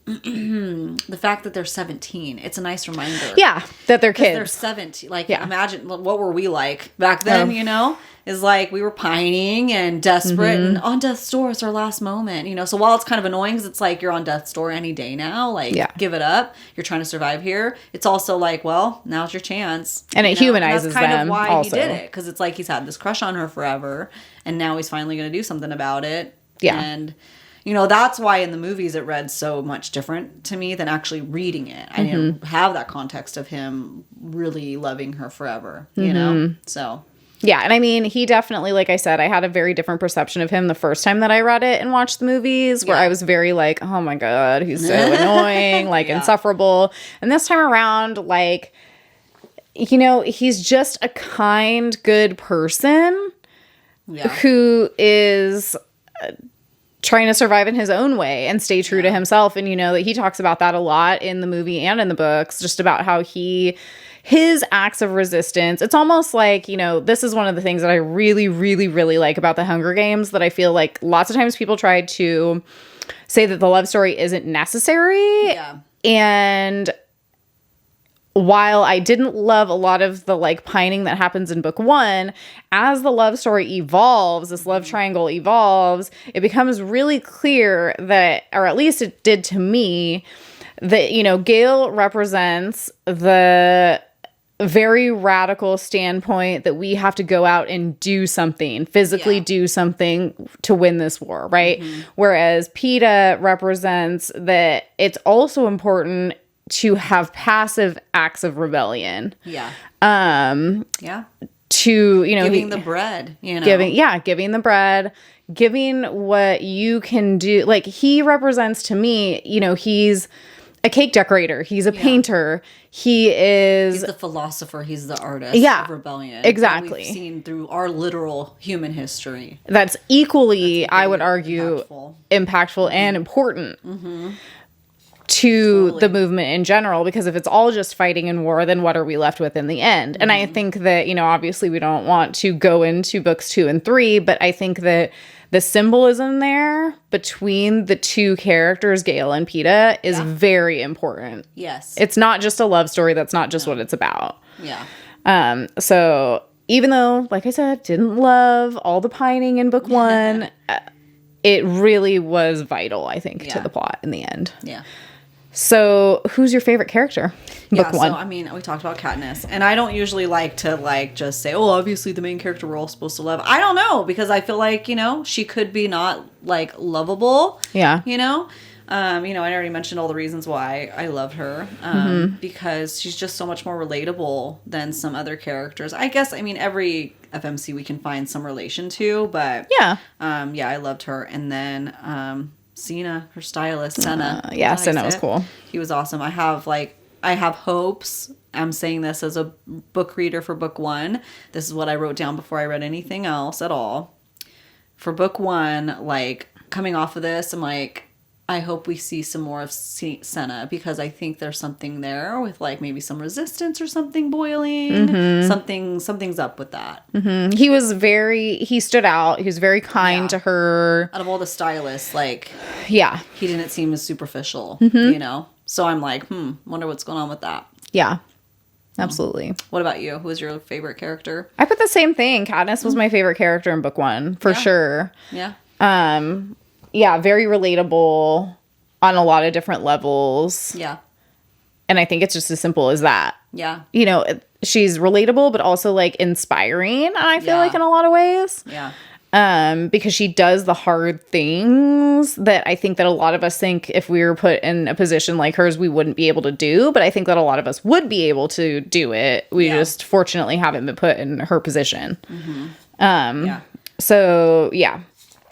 the fact that they're 17, it's a nice reminder. Yeah, that they're kids. They're 17. Like, imagine what were we like back then, you know? Is like we were pining and desperate and on death's door, it's our last moment, you know? So while it's kind of annoying because it's like you're on death's door any day now, like give it up. You're trying to survive here. It's also like, well, now's your chance. And it humanizes them. That's kind of why also. he did it. Because it's like he's had this crush on her forever and now he's finally going to do something about it. Yeah. And you know, that's why in the movies it read so much different to me than actually reading it. I didn't have that context of him really loving her forever, you know? So. Yeah, and I mean, he definitely, like I said, I had a very different perception of him the first time that I read it and watched the movies, where I was very like, oh my God, he's so annoying, like insufferable. And this time around, like, you know, he's just a kind, good person who is trying to survive in his own way and stay true to himself. And, you know, that he talks about that a lot in the movie and in the books, just about how his acts of resistance. It's almost like, you know, this is one of the things that I really, really, really like about the Hunger Games, that I feel like lots of times people try to say that the love story isn't necessary. Yeah. And while I didn't love a lot of the like pining that happens in book one, as the love story evolves, this love triangle evolves, it becomes really clear that, or at least it did to me, that, you know, Gale represents the very radical standpoint that we have to go out and do something, physically do something to win this war, right? Whereas PETA represents that it's also important to have passive acts of rebellion. Yeah. To, you know, giving the bread, you know. Giving the bread, giving what you can do. Like, he represents to me, you know, he's a cake decorator. He's a painter. He's the philosopher. He's the artist of rebellion. Exactly. We've seen through our literal human history. That's equally, I would argue, impactful and important to the movement in general, because if it's all just fighting in war, then what are we left with in the end? And I think that, you know, obviously we don't want to go into books 2 and 3, but I think that the symbolism there between the two characters, Gale and PETA, is very important. Yes. It's not just a love story. That's not just what it's about. Yeah. So even though, like I said, didn't love all the pining in book 1, it really was vital, I think, to the plot in the end. Yeah. So who's your favorite character? Book 1. So, I mean, we talked about Katniss, and I don't usually like to, like, just say, oh, obviously the main character we're all supposed to love. I don't know, because I feel like, you know, she could be not, like, lovable. Yeah. You know? You know, I already mentioned all the reasons why I love her. Because she's just so much more relatable than some other characters. I guess, I mean, every FMC we can find some relation to, but Yeah. yeah, I loved her. And then Cena, her stylist, Senna. Yeah, Senna was cool. He was awesome. I have hopes. I'm saying this as a book reader for book 1. This is what I wrote down before I read anything else at all. For book 1, like, coming off of this, I'm like, I hope we see some more of Senna, because I think there's something there with, like, maybe some resistance or something boiling. Something's up with that. He stood out. He was very kind to her. Out of all the stylists, like, Yeah. he didn't seem as superficial, you know? So I'm like, wonder what's going on with that. Yeah. Absolutely. What about you? Who was your favorite character? I put the same thing. Katniss was my favorite character in book 1, for sure. Yeah. Yeah, very relatable on a lot of different levels. Yeah. And I think it's just as simple as that. Yeah. You know, she's relatable, but also, like, inspiring, I feel like, in a lot of ways. Yeah. Because she does the hard things that I think that a lot of us think if we were put in a position like hers, we wouldn't be able to do. But I think that a lot of us would be able to do it. We just fortunately haven't been put in her position. So, yeah.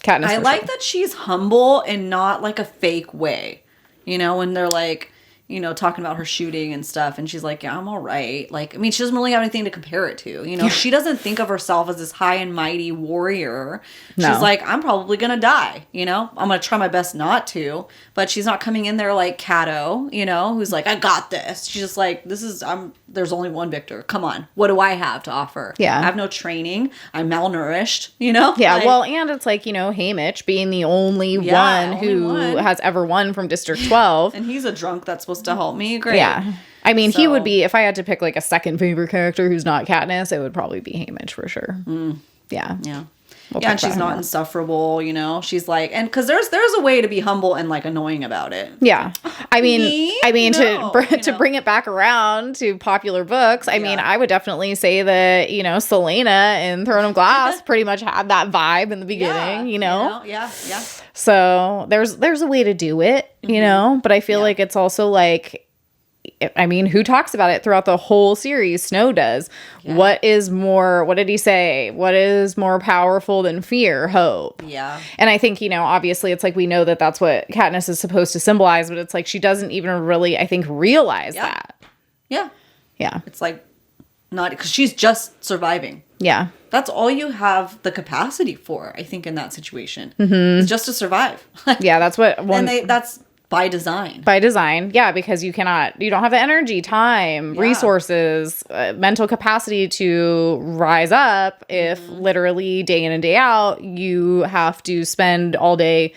Katniss, I like that she's humble and not like a fake way. You know, when they're like, you know, talking about her shooting and stuff, and she's like, yeah, I'm all right. Like, I mean, she doesn't really have anything to compare it to. You know, she doesn't think of herself as this high and mighty warrior. No. She's like, I'm probably going to die. You know, I'm going to try my best not to. But she's not coming in there like Cato, you know, who's like, I got this. She's just like, there's only one victor. Come on. What do I have to offer? Yeah. I have no training. I'm malnourished, you know? Yeah, like, well, and it's like, you know, Haymitch being the only one who has ever won from District 12. And he's a drunk that's supposed to help me. Great. Yeah. I mean, he would be, if I had to pick like a second favorite character who's not Katniss, it would probably be Haymitch for sure. Yeah. Yeah. We'll yeah, talk and she's about not him. insufferable, you know. She's like, and because there's a way to be humble and like annoying about it. Yeah. I mean, No, to bring it back around to popular books, I mean, I would definitely say that, you know, Selena in Throne of Glass pretty much had that vibe in the beginning, you know? Yeah. So there's a way to do it, you know, but I feel like it's also like, I mean, who talks about it throughout the whole series? Snow does. Yeah. What did he say? What is more powerful than fear? Hope. Yeah. And I think, you know, obviously it's like we know that that's what Katniss is supposed to symbolize, but it's like she doesn't even really, I think, realize that. Yeah. Yeah. It's like not, because she's just surviving. Yeah. That's all you have the capacity for, I think, in that situation. Is just to survive. Yeah, that's what... that's... By design. By design, yeah, because you don't have the energy, time, resources, mental capacity to rise up if literally day in and day out you have to spend all day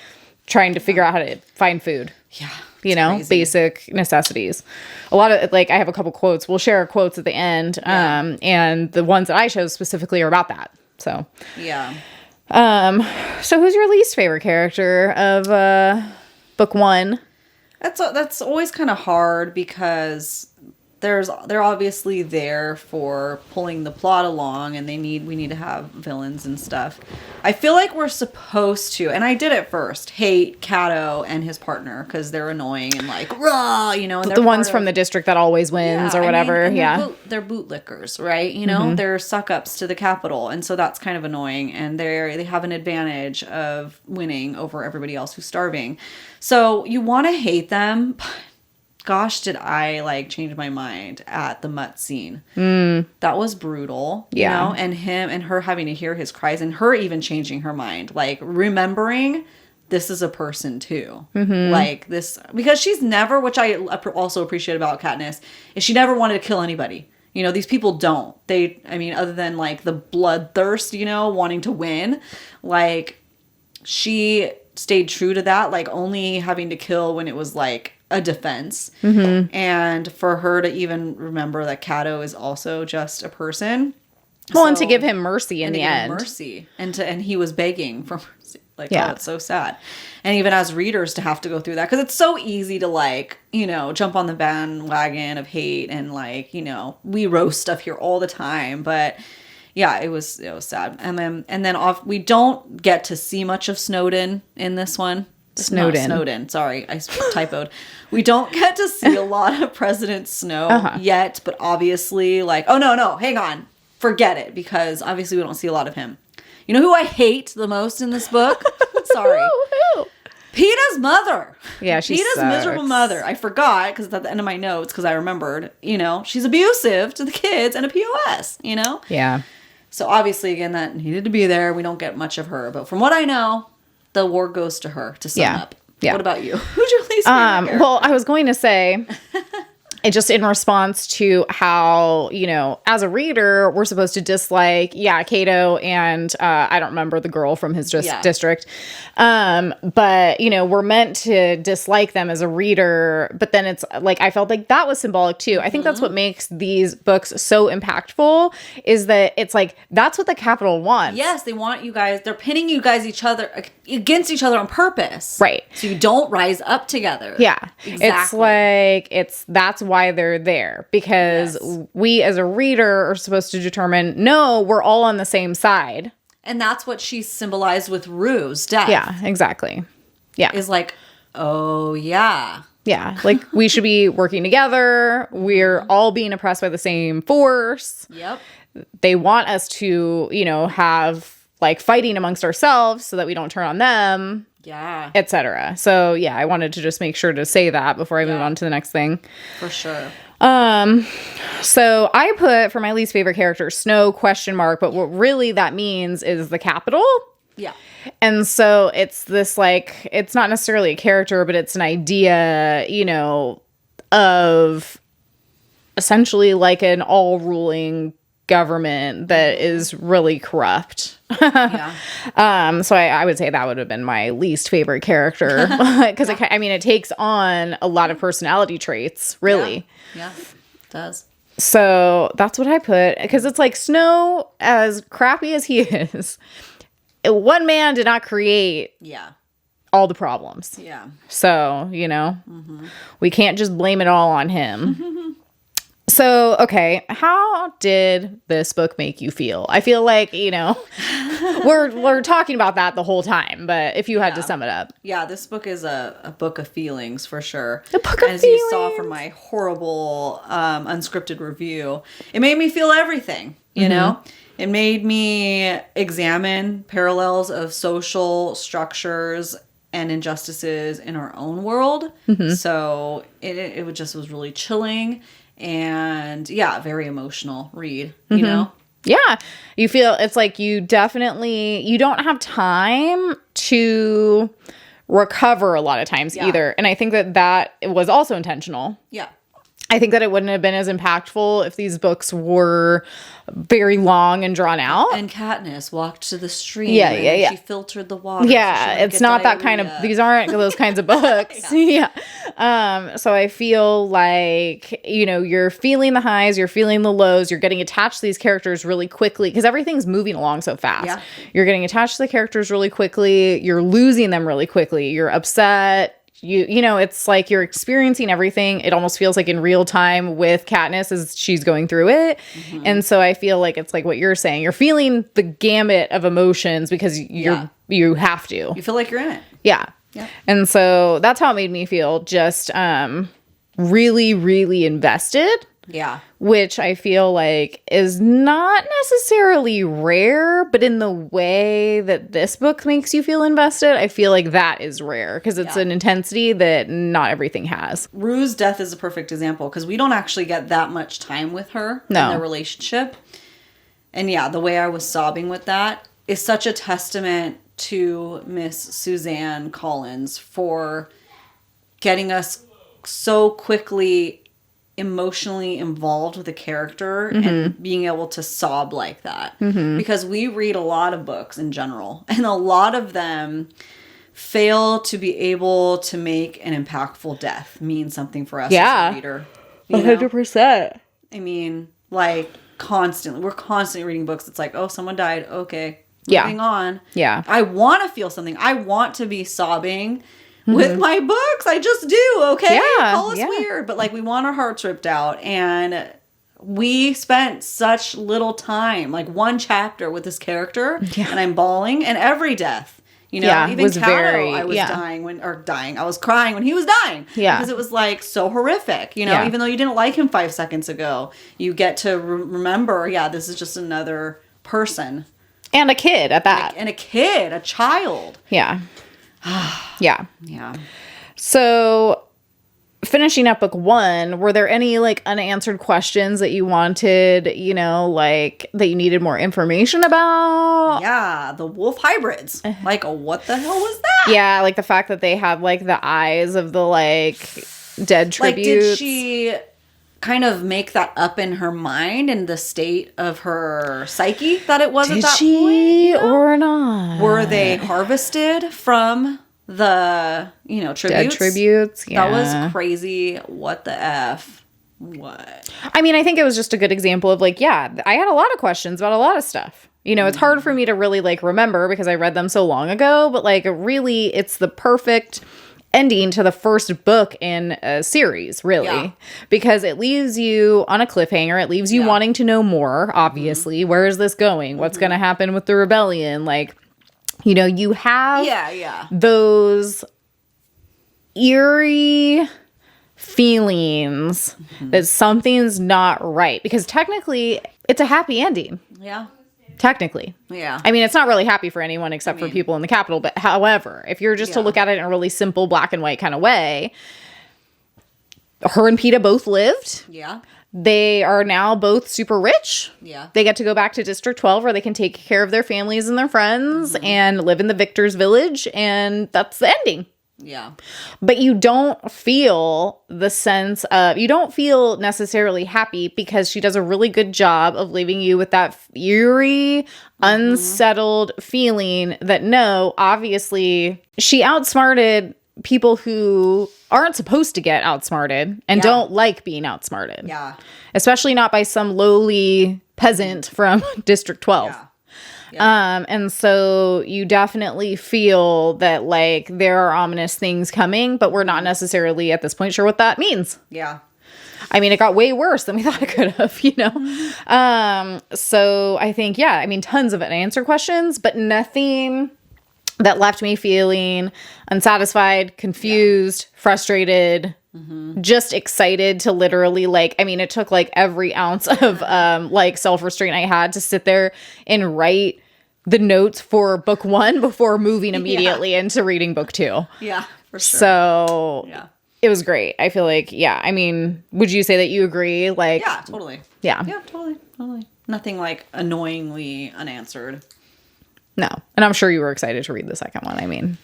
trying to figure out how to find food. Yeah. You know, crazy. Basic necessities. A lot of, like, I have a couple quotes. We'll share quotes at the end. And the ones that I chose specifically are about that. So. Yeah. So who's your least favorite character of, book 1? That's always kind of hard because they're obviously there for pulling the plot along, and we need to have villains and stuff. I feel like we're supposed to, and I did at first, hate Cato and his partner because they're annoying and like raw, you know. And the ones from the district that always wins or whatever. They're bootlickers, right? You know, they're suck ups to the capital, and so that's kind of annoying. And they have an advantage of winning over everybody else who's starving. So you want to hate them. Gosh, did I like change my mind at the Mutt scene. That was brutal. You know? And him and her having to hear his cries and her even changing her mind. Like remembering this is a person too. Like this, because she's never, which I also appreciate about Katniss, is she never wanted to kill anybody. You know, these people don't. Other than like the bloodthirst, you know, wanting to win, like she stayed true to that, like only having to kill when it was like a defense. And for her to even remember that Cato is also just a person. Well, and to give him mercy in the end. Mercy. And he was begging for mercy. Like, oh, it's so sad. And even as readers to have to go through that. Because it's so easy to like, you know, jump on the bandwagon of hate and like, you know, we roast stuff here all the time. But yeah, it was sad. And then we don't get to see much of Snowden in this one. Snowden. Not Snowden. Sorry, I typoed. We don't get to see a lot of President Snow yet, but obviously, like, oh, no, hang on. Forget it, because obviously we don't see a lot of him. You know who I hate the most in this book? Sorry. Who? Peeta's mother. Yeah, she Peeta's sucks. miserable mother. I forgot, because it's at the end of my notes, because I remembered, you know, she's abusive to the kids and a POS, you know? Yeah. So obviously, again, that needed to be there. We don't get much of her. But from what I know, the war goes to her, to sum up. Yeah. What about you? Who's your least favorite character? Well, I was going to say, it just in response to how, you know, as a reader, we're supposed to dislike, Kato and I don't remember the girl from his district. But, you know, we're meant to dislike them as a reader. But then it's like, I felt like that was symbolic too. I think that's what makes these books so impactful, is that it's like, that's what the Capitol wants. Yes, they want you guys, they're pinning you guys against each other on purpose. Right. So you don't rise up together. Yeah. Exactly. It's like, that's why they're there, because we as a reader are supposed to determine, no, we're all on the same side. And that's what she symbolized with Rue's death. Yeah, exactly. Yeah. Is like, oh, yeah. Yeah, like we should be working together. We're all being oppressed by the same force. Yep. They want us to, you know, have like fighting amongst ourselves so that we don't turn on them. Yeah. Etc. So yeah, I wanted to just make sure to say that before I move on to the next thing. For sure. So I put for my least favorite character, Snow ? But what really that means is the Capitol. Yeah. And so it's this, like, it's not necessarily a character, but it's an idea, you know, of essentially like an all-ruling government that is really corrupt. Yeah. So I would say that would have been my least favorite character, because it takes on a lot of personality traits, really. Yeah, it does. So that's what I put, because it's like Snow, as crappy as he is, one man did not create all the problems. Yeah. So, you know, we can't just blame it all on him. So, okay, how did this book make you feel? I feel like, you know, we're talking about that the whole time, but if you had to sum it up. Yeah, this book is a book of feelings, for sure. A book of As feelings. you saw from my horrible unscripted review, it made me feel everything, you know? It made me examine parallels of social structures and injustices in our own world. So it was really chilling. And very emotional read, you know? Yeah. You feel it's like you don't have time to recover a lot of times either. And I think that it was also intentional. Yeah. I think that it wouldn't have been as impactful if these books were very long and drawn out. And Katniss walked to the stream. Yeah. She filtered the water. Yeah, so it's not that kind of, these aren't those kinds of books. So I feel like, you know, you're feeling the highs, you're feeling the lows, you're getting attached to these characters really quickly, because everything's moving along so fast. Yeah. You're getting attached to the characters really quickly, you're losing them really quickly, you're upset. You know, it's like you're experiencing everything. It almost feels like in real time with Katniss as she's going through it. And so I feel like it's like what you're saying. You're feeling the gamut of emotions because you have to. You feel like you're in it. Yeah. And so that's how it made me feel. Just really, really invested. Yeah. Which I feel like is not necessarily rare, but in the way that this book makes you feel invested, I feel like that is rare, because it's an intensity that not everything has. Rue's death is a perfect example, because we don't actually get that much time with her in their relationship. And the way I was sobbing with that is such a testament to Miss Suzanne Collins for getting us so quickly emotionally involved with a character and being able to sob like that. Because we read a lot of books in general, and a lot of them fail to be able to make an impactful death mean something for us as a reader. 100%. I mean, like, constantly. We're constantly reading books. It's like, oh, someone died. Okay. Moving on. Yeah. I want to feel something. I want to be sobbing with my books. I just do, okay? Call us weird. But, like, we want our hearts ripped out. And we spent such little time, like one chapter with this character, and I'm bawling. And every death, You know, Yeah, even was Kato, very- I was yeah. I was crying when he was dying. Yeah. Because it was like so horrific, you know, Yeah. even though you didn't like him 5 seconds ago, you get to remember, yeah, this is just another person. And a kid at that. And a kid, a child. Yeah. Yeah. Yeah. So, finishing up book 1, were there any like unanswered questions that you wanted, you know, like that you needed more information about? Yeah, the wolf hybrids. Like, what the hell was that? Yeah, like the fact that they had like the eyes of the like dead tributes. Like, did she kind of make that up in her mind in the state of her psyche that it was at that point? You know? Or not? Were they harvested from the, you know, tributes? Dead tributes? Yeah. That was crazy. What the F? What? I mean, I think it was just a good example of like, yeah, I had a lot of questions about a lot of stuff. You know, it's hard for me to really like remember because I read them so long ago, but like really it's the perfect ending to the first book in a series, really. Yeah. Because it leaves you on a cliffhanger. It leaves you wanting to know more, obviously. Where is this going? What's going to happen with the rebellion? Like, you know, you have those eerie feelings that something's not right. Because technically, it's a happy ending. Yeah. Technically. Yeah. I mean, it's not really happy for anyone except for people in the Capitol. But however, if you're just to look at it in a really simple black and white kind of way, her and PETA both lived. Yeah. They are now both super rich. Yeah. They get to go back to District 12 where they can take care of their families and their friends and live in the Victor's Village. And that's the ending. Yeah. But you don't feel the sense of, you don't feel necessarily happy because she does a really good job of leaving you with that eerie, unsettled feeling that no, obviously she outsmarted people who aren't supposed to get outsmarted and don't like being outsmarted. Yeah. Especially not by some lowly peasant from District 12. Yeah. And so you definitely feel that like there are ominous things coming, but we're not necessarily at this point sure what that means. Yeah. I mean, it got way worse than we thought it could have, you know? So I think, yeah, I mean, tons of unanswered questions, but nothing that left me feeling unsatisfied, confused, frustrated, just excited to literally like, I mean, it took like every ounce of like self-restraint I had to sit there and write the notes for book 1 before moving immediately into reading book 2. Yeah, for sure. So it was great. I feel like, yeah, I mean, would you say that you agree? Like, yeah, totally. Yeah. Yeah, totally. Nothing like annoyingly unanswered. No. And I'm sure you were excited to read the second one. I mean,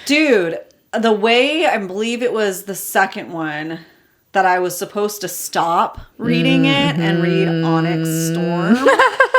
dude, the way I believe it was the second one that I was supposed to stop reading it and read Onyx Storm,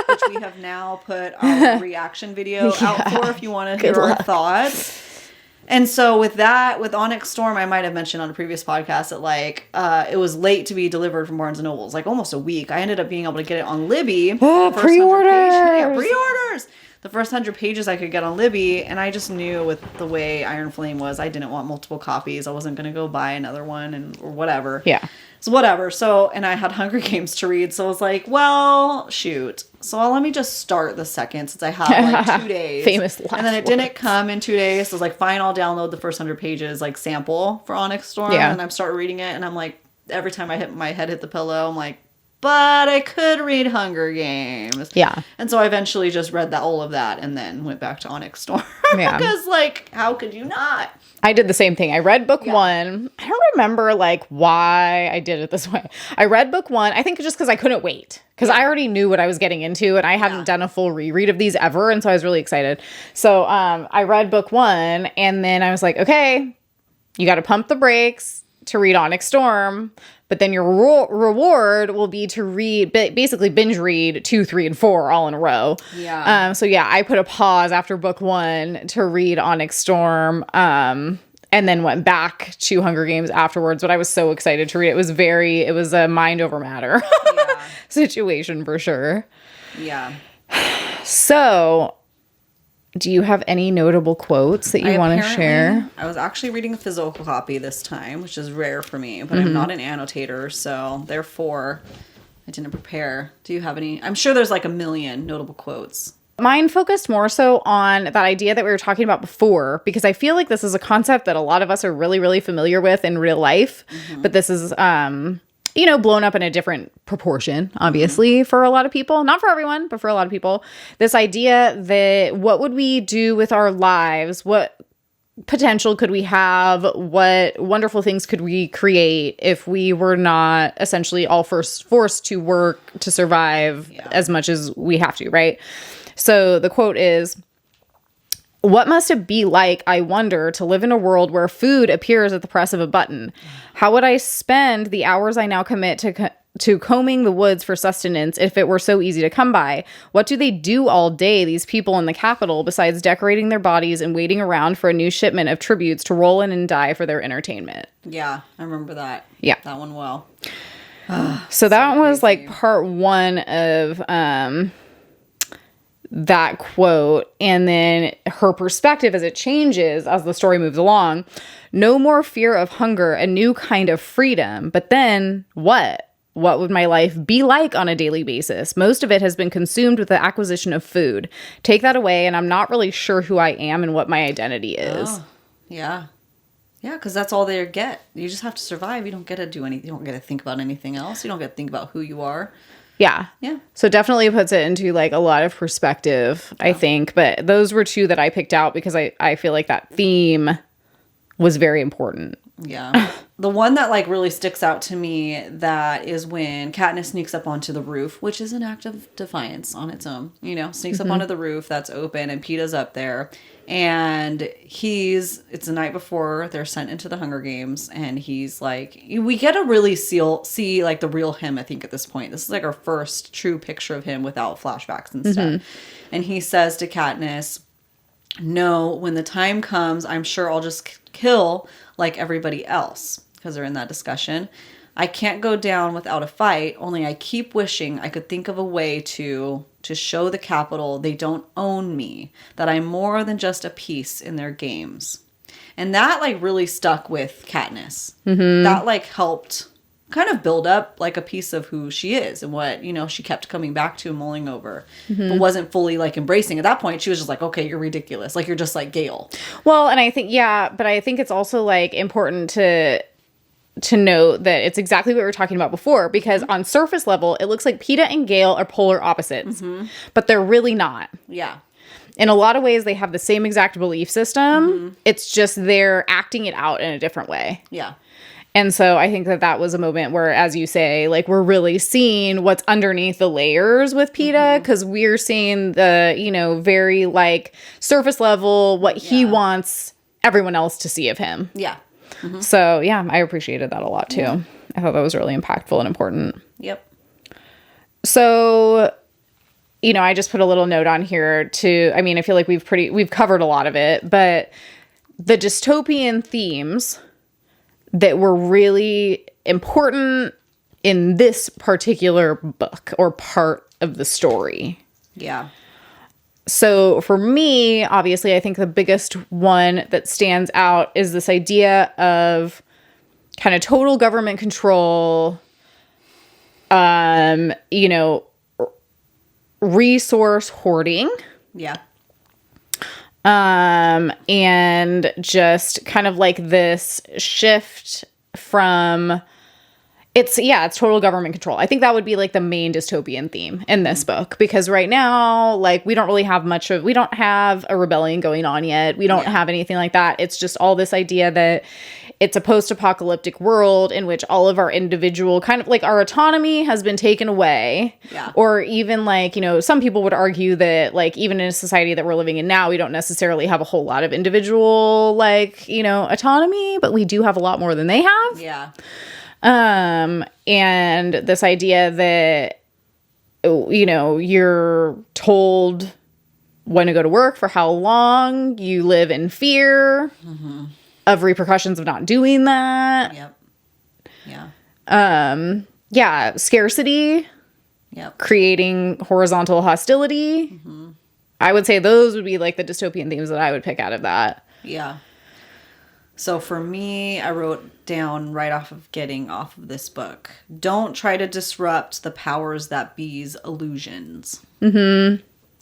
which we have now put our reaction video out for if you want to hear our thoughts. And so with that, with Onyx Storm, I might have mentioned on a previous podcast that like it was late to be delivered from Barnes & Noble's, like almost a week. I ended up being able to get it on Libby. Pre-orders! Yeah, pre-orders! The first 100 pages I could get on Libby, and I just knew with the way Iron Flame was, I didn't want multiple copies. I wasn't going to go buy another one or whatever. Yeah. So whatever. So, and I had Hunger Games to read, so I was like, well, shoot. So let me just start the second since I have like 2 days. Famous last And then it didn't come in 2 days. So I was like, fine, I'll download the first 100 pages like sample for Onyx Storm. Yeah. And I'm start reading it, and I'm like, every time my head hit the pillow, I'm like, but I could read Hunger Games. Yeah. And so I eventually just read all of that and then went back to Onyx Storm. Yeah. Because, like, how could you not? I did the same thing. I read book 1. I don't remember, like, why I did it this way. I read book 1, I think just because I couldn't wait. Because I already knew what I was getting into, and I hadn't done a full reread of these ever, and so I was really excited. So I read book 1, and then I was like, okay, you got to pump the brakes to read Onyx Storm. But then your reward will be to read, basically binge read 2, 3, and 4 all in a row. Yeah. So yeah, I put a pause after book 1 to read Onyx Storm, and then went back to Hunger Games afterwards. But I was so excited to read it. It was a mind over matter situation for sure. Yeah. So, do you have any notable quotes that you want to share? I was actually reading a physical copy this time, which is rare for me, but I'm not an annotator, so therefore I didn't prepare. Do you have any? I'm sure there's like a million notable quotes. Mine focused more so on that idea that we were talking about before, because I feel like this is a concept that a lot of us are really, really familiar with in real life. But this is, blown up in a different proportion, obviously, for a lot of people. Not for everyone, but for a lot of people. This idea that what would we do with our lives? What potential could we have? What wonderful things could we create if we were not essentially all forced to work to survive as much as we have to, right? So the quote is, "What must it be like, I wonder, to live in a world where food appears at the press of a button? How would I spend the hours I now commit to combing the woods for sustenance if it were so easy to come by? What do they do all day, these people in the capital, besides decorating their bodies and waiting around for a new shipment of tributes to roll in and die for their entertainment?" Yeah, I remember that. Yeah. That one well. So that was like part one of that quote. And then her perspective as it changes as the story moves along. "No more fear of hunger, a new kind of freedom. But then what? What would my life be like on a daily basis? Most of it has been consumed with the acquisition of food. Take that away, and I'm not really sure who I am and what my identity is." Oh, yeah. Yeah, because that's all they get. You just have to survive. You don't get to do anything. You don't get to think about anything else. You don't get to think about who you are. Yeah. Yeah. So definitely puts it into like a lot of perspective, I think. But those were two that I picked out because I feel like that theme was very important. Yeah. The one that like really sticks out to me, that is when Katniss sneaks up onto the roof, which is an act of defiance on its own, sneaks up onto the roof that's open and Peeta's up there. And it's the night before they're sent into the Hunger Games, and he's like, we get to really see like the real him, I think, at this point. This is like our first true picture of him without flashbacks and stuff. And he says to Katniss, "No, when the time comes, I'm sure I'll just kill like everybody else," because they're in that discussion. "I can't go down without a fight, only I keep wishing I could think of a way to show the Capitol they don't own me, that I'm more than just a piece in their games." And that like really stuck with Katniss. That like helped kind of build up like a piece of who she is and what, she kept coming back to and mulling over, but wasn't fully like embracing. At that point, she was just like, "Okay, you're ridiculous. Like, you're just like Gale." Well, and I think, but I think it's also like important to note that it's exactly what we were talking about before, because on surface level, it looks like Peeta and Gale are polar opposites, but they're really not. Yeah. In a lot of ways, they have the same exact belief system. It's just they're acting it out in a different way. Yeah. And so I think that was a moment where, as you say, like we're really seeing what's underneath the layers with Peeta, because we're seeing the, very like surface level, what he wants everyone else to see of him. Yeah. So, I appreciated that a lot, too. Yeah. I thought that was really impactful and important. Yep. So, I just put a little note on here I feel like we've covered a lot of it, but the dystopian themes that were really important in this particular book or part of the story. Yeah. So for me, obviously, I think the biggest one that stands out is this idea of kind of total government control, resource hoarding. Yeah. And just kind of like this shift from it's total government control. I think that would be like the main dystopian theme in this book, because right now, like we don't really have we don't have a rebellion going on yet. We don't have anything like that. It's just all this idea that it's a post-apocalyptic world in which all of our individual kind of like our autonomy has been taken away. Yeah. Or even like, some people would argue that like even in a society that we're living in now, we don't necessarily have a whole lot of individual like, autonomy, but we do have a lot more than they have. Yeah. And this idea that, you're told when to go to work, for how long, you live in fear of repercussions of not doing that. Yep. Yeah. Scarcity. Yep. Creating horizontal hostility. I would say those would be like the dystopian themes that I would pick out of that. Yeah. So for me, I wrote down right off of getting off of this book, don't try to disrupt the powers that be's illusions.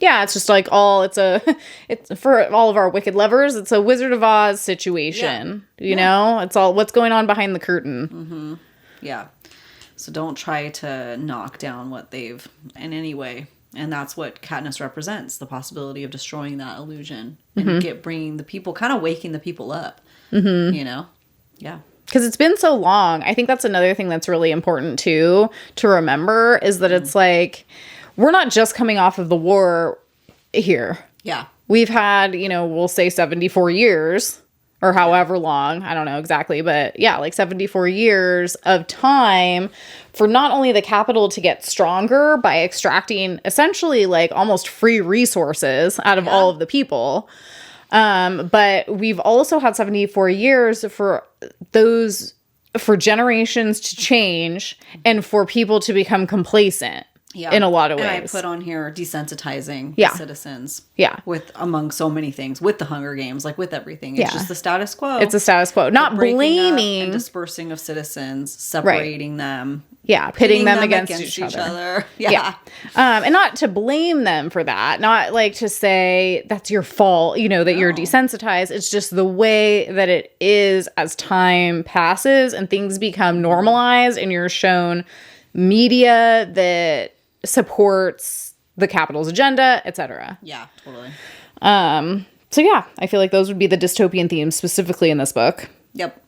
Yeah, it's just like it's for all of our wicked lovers, it's a Wizard of Oz situation. You know? It's all what's going on behind the curtain. Mm-hmm. Yeah. So don't try to knock down what they've in any way. And that's what Katniss represents, the possibility of destroying that illusion and bringing the people, kind of waking the people up, you know? Yeah. Because it's been so long. I think that's another thing that's really important, too, to remember is that it's like, we're not just coming off of the war here. Yeah. We've had, we'll say 74 years or however long. I don't know exactly. But yeah, like 74 years of time for not only the capital to get stronger by extracting essentially like almost free resources out of all of the people. But we've also had 74 years for generations to change and for people to become complacent in a lot of ways. And I put on here desensitizing the citizens. Yeah. Among so many things, with the Hunger Games, like with everything. It's just the status quo. It's a status quo. Not blaming. And dispersing of citizens, separating them. Yeah, pitting them against each other. Yeah. And not to blame them for that. Not like to say that's your fault, that you're desensitized. It's just the way that it is as time passes and things become normalized and you're shown media that supports the Capitol's agenda, etc. Yeah, totally. So yeah, I feel like those would be the dystopian themes specifically in this book. Yep.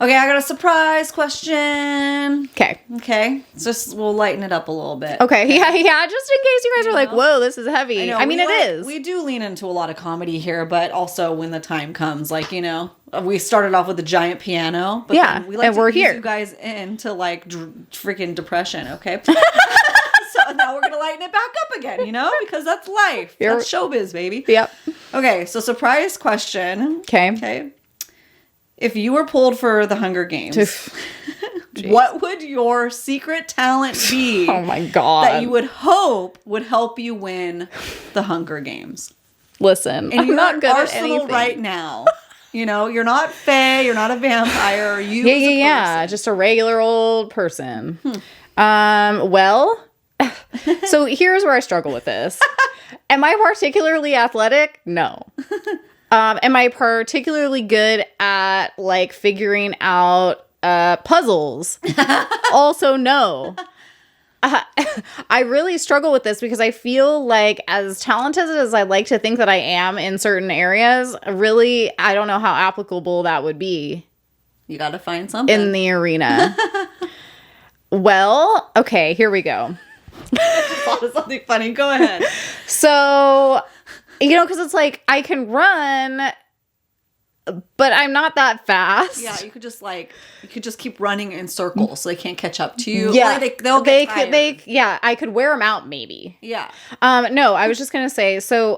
Okay, I got a surprise question. Okay. We'll lighten it up a little bit. Okay. Yeah. Just in case you guys are like, whoa, this is heavy. I mean, it is. We do lean into a lot of comedy here, but also when the time comes, like, we started off with a giant piano. But then we like and to we're ease here. You guys into like freaking depression, okay? So now we're going to lighten it back up again, because that's life. That's showbiz, baby. Yep. Okay. So surprise question. Okay. If you were pulled for the Hunger Games, what would your secret talent be? Oh my God. That you would hope would help you win the Hunger Games? Listen, and I'm not good at anything right now. You're not Fae, you're not a vampire. Yeah, just a regular old person. Well, so here's where I struggle with this. Am I particularly athletic? No. Am I particularly good at like figuring out puzzles? Also, no. I really struggle with this because I feel like as talented as I like to think that I am in certain areas, really, I don't know how applicable that would be. You got to find something in the arena. Well, okay, here we go. I just thought of something funny. Go ahead. So, because it's like I can run, but I'm not that fast. Yeah, you could just keep running in circles so they can't catch up to you. Yeah, they'll get tired. I could wear them out maybe. Yeah. No, I was just gonna say so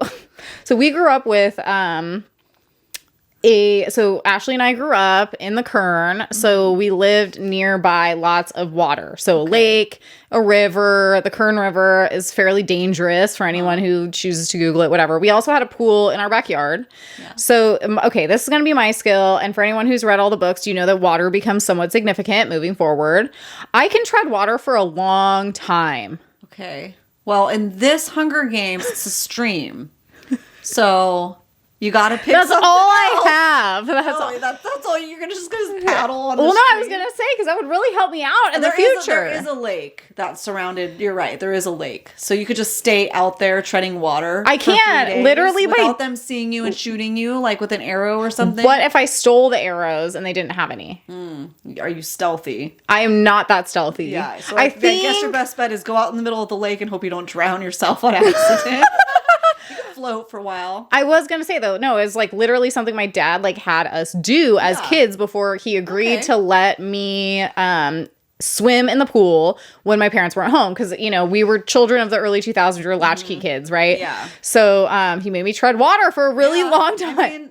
we grew up with so Ashley and I grew up in the Kern, so we lived nearby lots of water. So a lake, a river. The Kern River is fairly dangerous for anyone who chooses to Google it, whatever. We also had a pool in our backyard. Yeah. So, this is going to be my skill. And for anyone who's read all the books, you know that water becomes somewhat significant moving forward. I can tread water for a long time. Okay. Well, in this Hunger Games, it's a stream. So... you gotta pick. That's all I else. have. That's all. You're just gonna paddle on. Well, the no, stream. I was gonna say because that would really help me out in the future. There is a lake that's surrounded. You're right. There is a lake, so you could just stay out there treading water. I can't literally without them seeing you and shooting you, like with an arrow or something. What if I stole the arrows and they didn't have any? Are you stealthy? I am not that stealthy. Yeah. So I guess your best bet is go out in the middle of the lake and hope you don't drown yourself on accident. Float for a while. I was gonna say though, no, it's like literally something my dad like had us do as kids before he agreed to let me swim in the pool when my parents weren't home because we were children of the early 2000s. We were latchkey kids, right? Yeah. So he made me tread water for a really long time. I mean,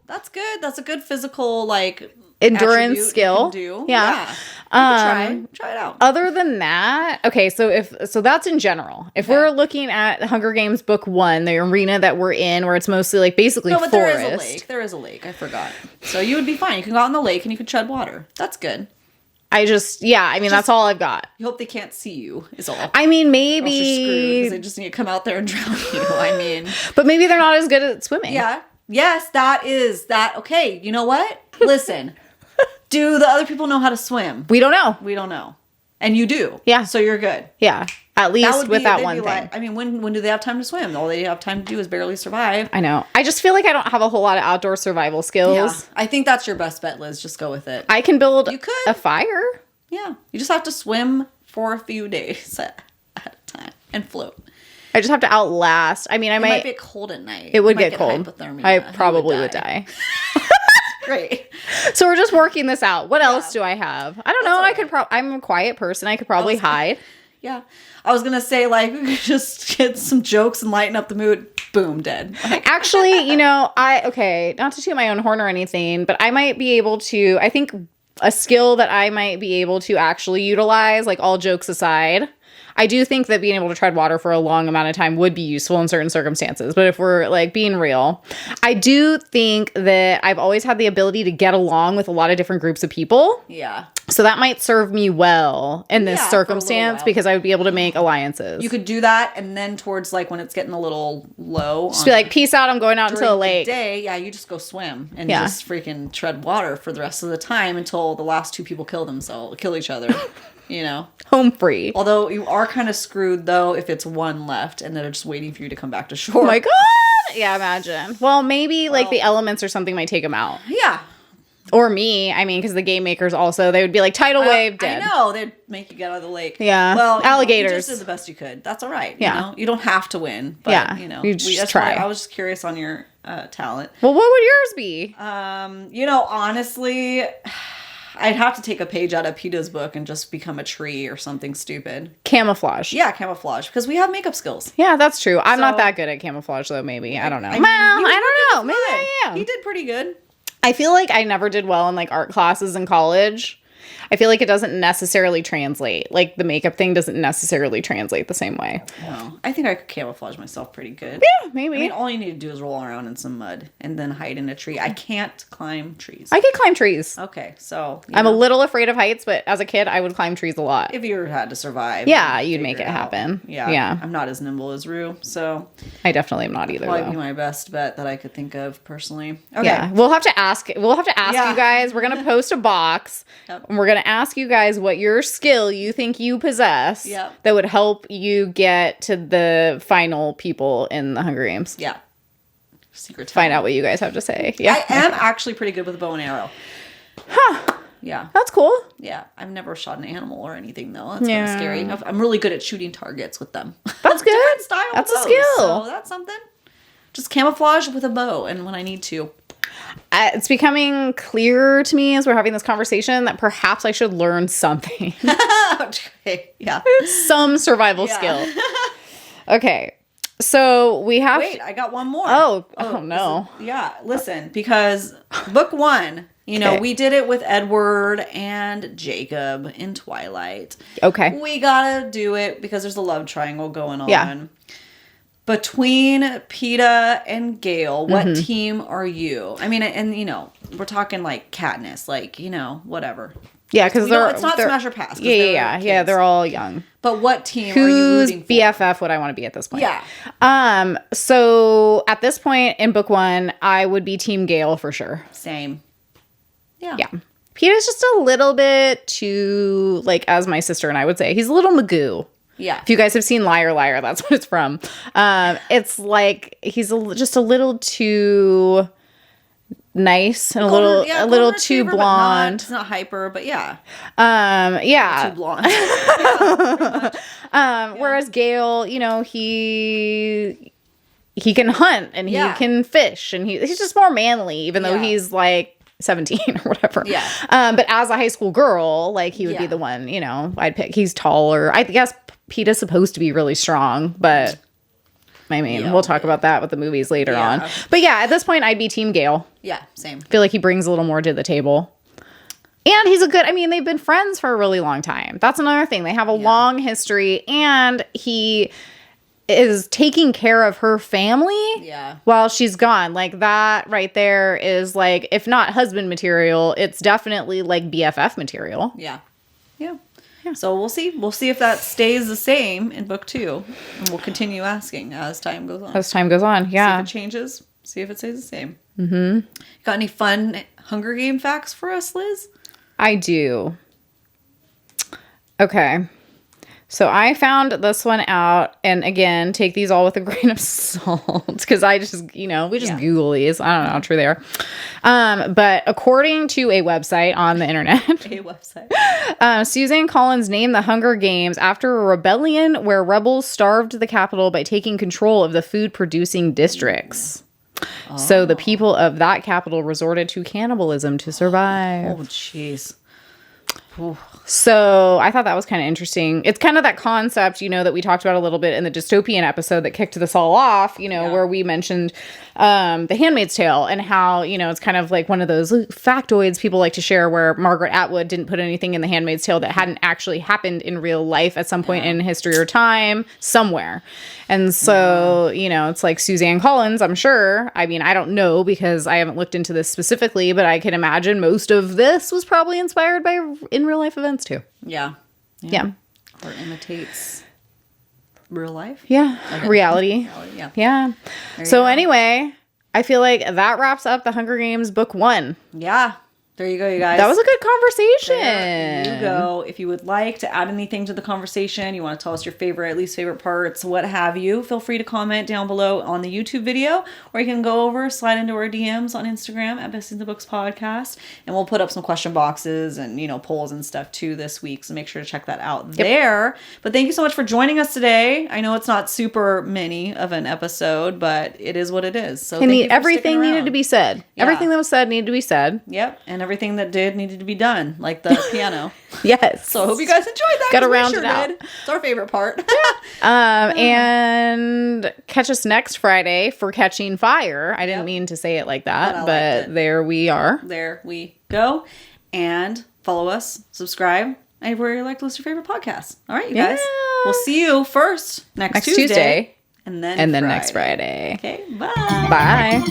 that's good. That's a good physical like endurance skill. Do. Yeah. Try it out. Other than that, okay, so that's in general. If we're looking at Hunger Games Book 1, the arena that we're in, where it's mostly like basically forest. There is a lake. There is a lake. I forgot. So you would be fine. You can go out in the lake and you could tread water. That's good. I just, yeah, I mean, that's all I've got. You hope they can't see you, is all. I mean, Or else you're screwed, maybe, 'cause they just need to come out there and drown you. I mean. but maybe they're not as good at swimming. Yeah. Yes, that is that. Okay, you know what? Listen. Do the other people know how to swim? We don't know. We don't know. And you do. Yeah. So you're good. Yeah. At least with that one thing. Like, I mean, when do they have time to swim? All they have time to do is barely survive. I know. I just feel like I don't have a whole lot of outdoor survival skills. Yeah. I think that's your best bet, Liz. Just go with it. I can build You could. a fire. Yeah. You just have to swim for a few days at a time and float. I just have to outlast. I mean, I It might might get cold at night. it would You might get cold. hypothermia. I You probably would die. Great. So we're just working this out. What else do I have? I don't know. all I could I'm a quiet person. I could probably hide. Yeah. I was going to say, like, we could just get some jokes and lighten up the mood. Boom, dead. Like, Actually, not to toot my own horn or anything, but I might be able to, I think a skill that I might be able to actually utilize, like all jokes aside, I do think that being able to tread water for a long amount of time would be useful in certain circumstances. But if we're like being real, I do think that I've always had the ability to get along with a lot of different groups of people. yeah. So that might serve me well in this Yeah, for a little circumstance while. because I would be able to make alliances. You could do that, and then towards, like, when it's getting a little low. just be like, peace out, I'm going out into a during the lake. day, yeah, you just go swim and Yeah. just freaking tread water for the rest of the time until the last two people kill each other, you know? Home free. Although you are kind of screwed, though, if it's one left and they're just waiting for you to come back to shore. Oh my God. Yeah, imagine. Well, maybe like the elements or something might take them out. Yeah. Or me. I mean, because the game makers also, they would be like, tidal wave, dead. I know. They'd make you get out of the lake. Yeah. Well, you Alligators. you just did the best you could. That's all right. Yeah. You know? You don't have to win. But, Yeah. you know. You just that's try. why I was just curious on your talent. Well, what would yours be? Honestly, I'd have to take a page out of PETA's book and just become a tree or something stupid. Camouflage. Yeah, camouflage. Because we have makeup skills. Yeah, that's true. I'm not So- that good at camouflage, though, maybe. I don't know. I mean, well, he was I don't know. working Maybe fine. I am. He did pretty good. I feel like I never did well in like art classes in college. I feel like it doesn't necessarily translate. Like the makeup thing doesn't necessarily translate the same way. No, I think I could camouflage myself pretty good. Yeah, maybe. I mean, all you need to do is roll around in some mud and then hide in a tree. I can't climb trees. I could climb trees. Okay, so I'm a little afraid of heights, but as a kid, I would climb trees a lot. if you had to survive, Yeah, and you'd make figure it happen. out. Yeah, Yeah. I'm not as nimble as Rue, so I definitely am not either, probably be though. my best bet that I could think of personally. Okay, Yeah, we'll have to ask. Yeah. You guys. We're gonna post a box, Yep. and we're gonna ask you guys what your skill you think you possess Yep. that would help you get to the final people in the Hunger Games. yeah. Secret Find talent. out what you guys have to say. Yeah, I am actually pretty good with a bow and arrow. Huh. Yeah. That's cool. Yeah, I've never shot an animal or anything though. That's kind Yeah. of scary. I'm really good at shooting targets with them. That's good. Different style That's a bows, skill. So that's something. Just camouflage with a bow, and when I need to. It's becoming clearer to me as we're having this conversation that perhaps I should learn something, Okay. Yeah. some survival Yeah. skill. Okay, so we have. Wait, I got one more. Oh this no. yeah, listen, because book one, Okay. we did it with Edward and Jacob in Twilight. Okay. We gotta do it because there's a love triangle going on. Yeah. Between PETA and Gale, what Mm-hmm. team are you? I mean, and we're talking like Katniss, like, whatever. Yeah, because It's not Smash or Pass. 'cause Yeah. kids. They're all young. But what team are you Whose rooting for? BFF would I want to be at this point? Yeah. So at this point in book one, I would be Team Gale for sure. Same. Yeah. Yeah. Peter's just a little bit too, like, as my sister and I would say, he's a little Magoo. Yeah. If you guys have seen Liar Liar, that's what it's from. It's like he's just a little too nice and a little Golden too retriever, but blonde. It's not hyper, but yeah. Yeah. Too blonde. Yeah, pretty much. Whereas Gale, he can hunt and he Yeah. can fish and he's just more manly, even though Yeah. he's like 17 or whatever. Yeah. But as a high school girl, like he would be Yeah. the one, I'd pick. He's taller. I guess Peeta's supposed to be really strong, but I mean, Yeah. we'll talk about that with the movies later Yeah. on. But yeah, at this point, I'd be Team Gale. Yeah, same. I feel like he brings a little more to the table. And he's they've been friends for a really long time. That's another thing. They have a long history, and he is taking care of her family Yeah. while she's gone. Like, that right there is like, if not husband material, it's definitely like BFF material. Yeah. Yeah. So we'll see. We'll see if that stays the same in book 2. And we'll continue asking as time goes on. As time goes on, yeah. See if it changes. See if it stays the same. Mm-hmm. Got any fun Hunger Game facts for us, Liz? I do. Okay. So I found this one out, and again, take these all with a grain of salt, because I just, we just Google these. I don't know how true they are. But according to a website on the internet, Suzanne Collins named the Hunger Games after a rebellion where rebels starved the capital by taking control of the food-producing districts. Oh. So the people of that capital resorted to cannibalism to survive. Oh, jeez. So I thought that was kind of interesting. It's kind of that concept, that we talked about a little bit in the Dystopian episode that kicked this all off, where we mentioned The Handmaid's Tale and how, it's kind of like one of those factoids people like to share where Margaret Atwood didn't put anything in The Handmaid's Tale that hadn't actually happened in real life at some point in history or time somewhere. And so, it's like Suzanne Collins, I'm sure. I mean, I don't know because I haven't looked into this specifically, but I can imagine most of this was probably inspired by in real life events too. Yeah. Or imitates real life. Yeah. Okay. Reality. Yeah. So anyway, I feel like that wraps up the Hunger Games book 1. Yeah. There you go, you guys. That was a good conversation. There you go. If you would like to add anything to the conversation, you want to tell us your favorite, least favorite parts, what have you, feel free to comment down below on the YouTube video, or you can go over, slide into our DMs on Instagram at Besties in the Books Podcast, and we'll put up some question boxes and, polls and stuff too this week, so make sure to check that out there. But thank you so much for joining us today. I know it's not super mini of an episode, but it is what it is. So everything needed to be said. Yeah. Everything that was said needed to be said. Yep. And everything that needed to be done, like the piano. Yes. So I hope you guys enjoyed that. Got to round it out. It's our favorite part. And catch us next Friday for Catching Fire. I didn't mean to say it like that, but there we are. There we go. And follow us, subscribe, anywhere you like to listen to your favorite podcasts. All right, you guys. We'll see you first next Tuesday. And then next Friday. Okay, bye. Bye.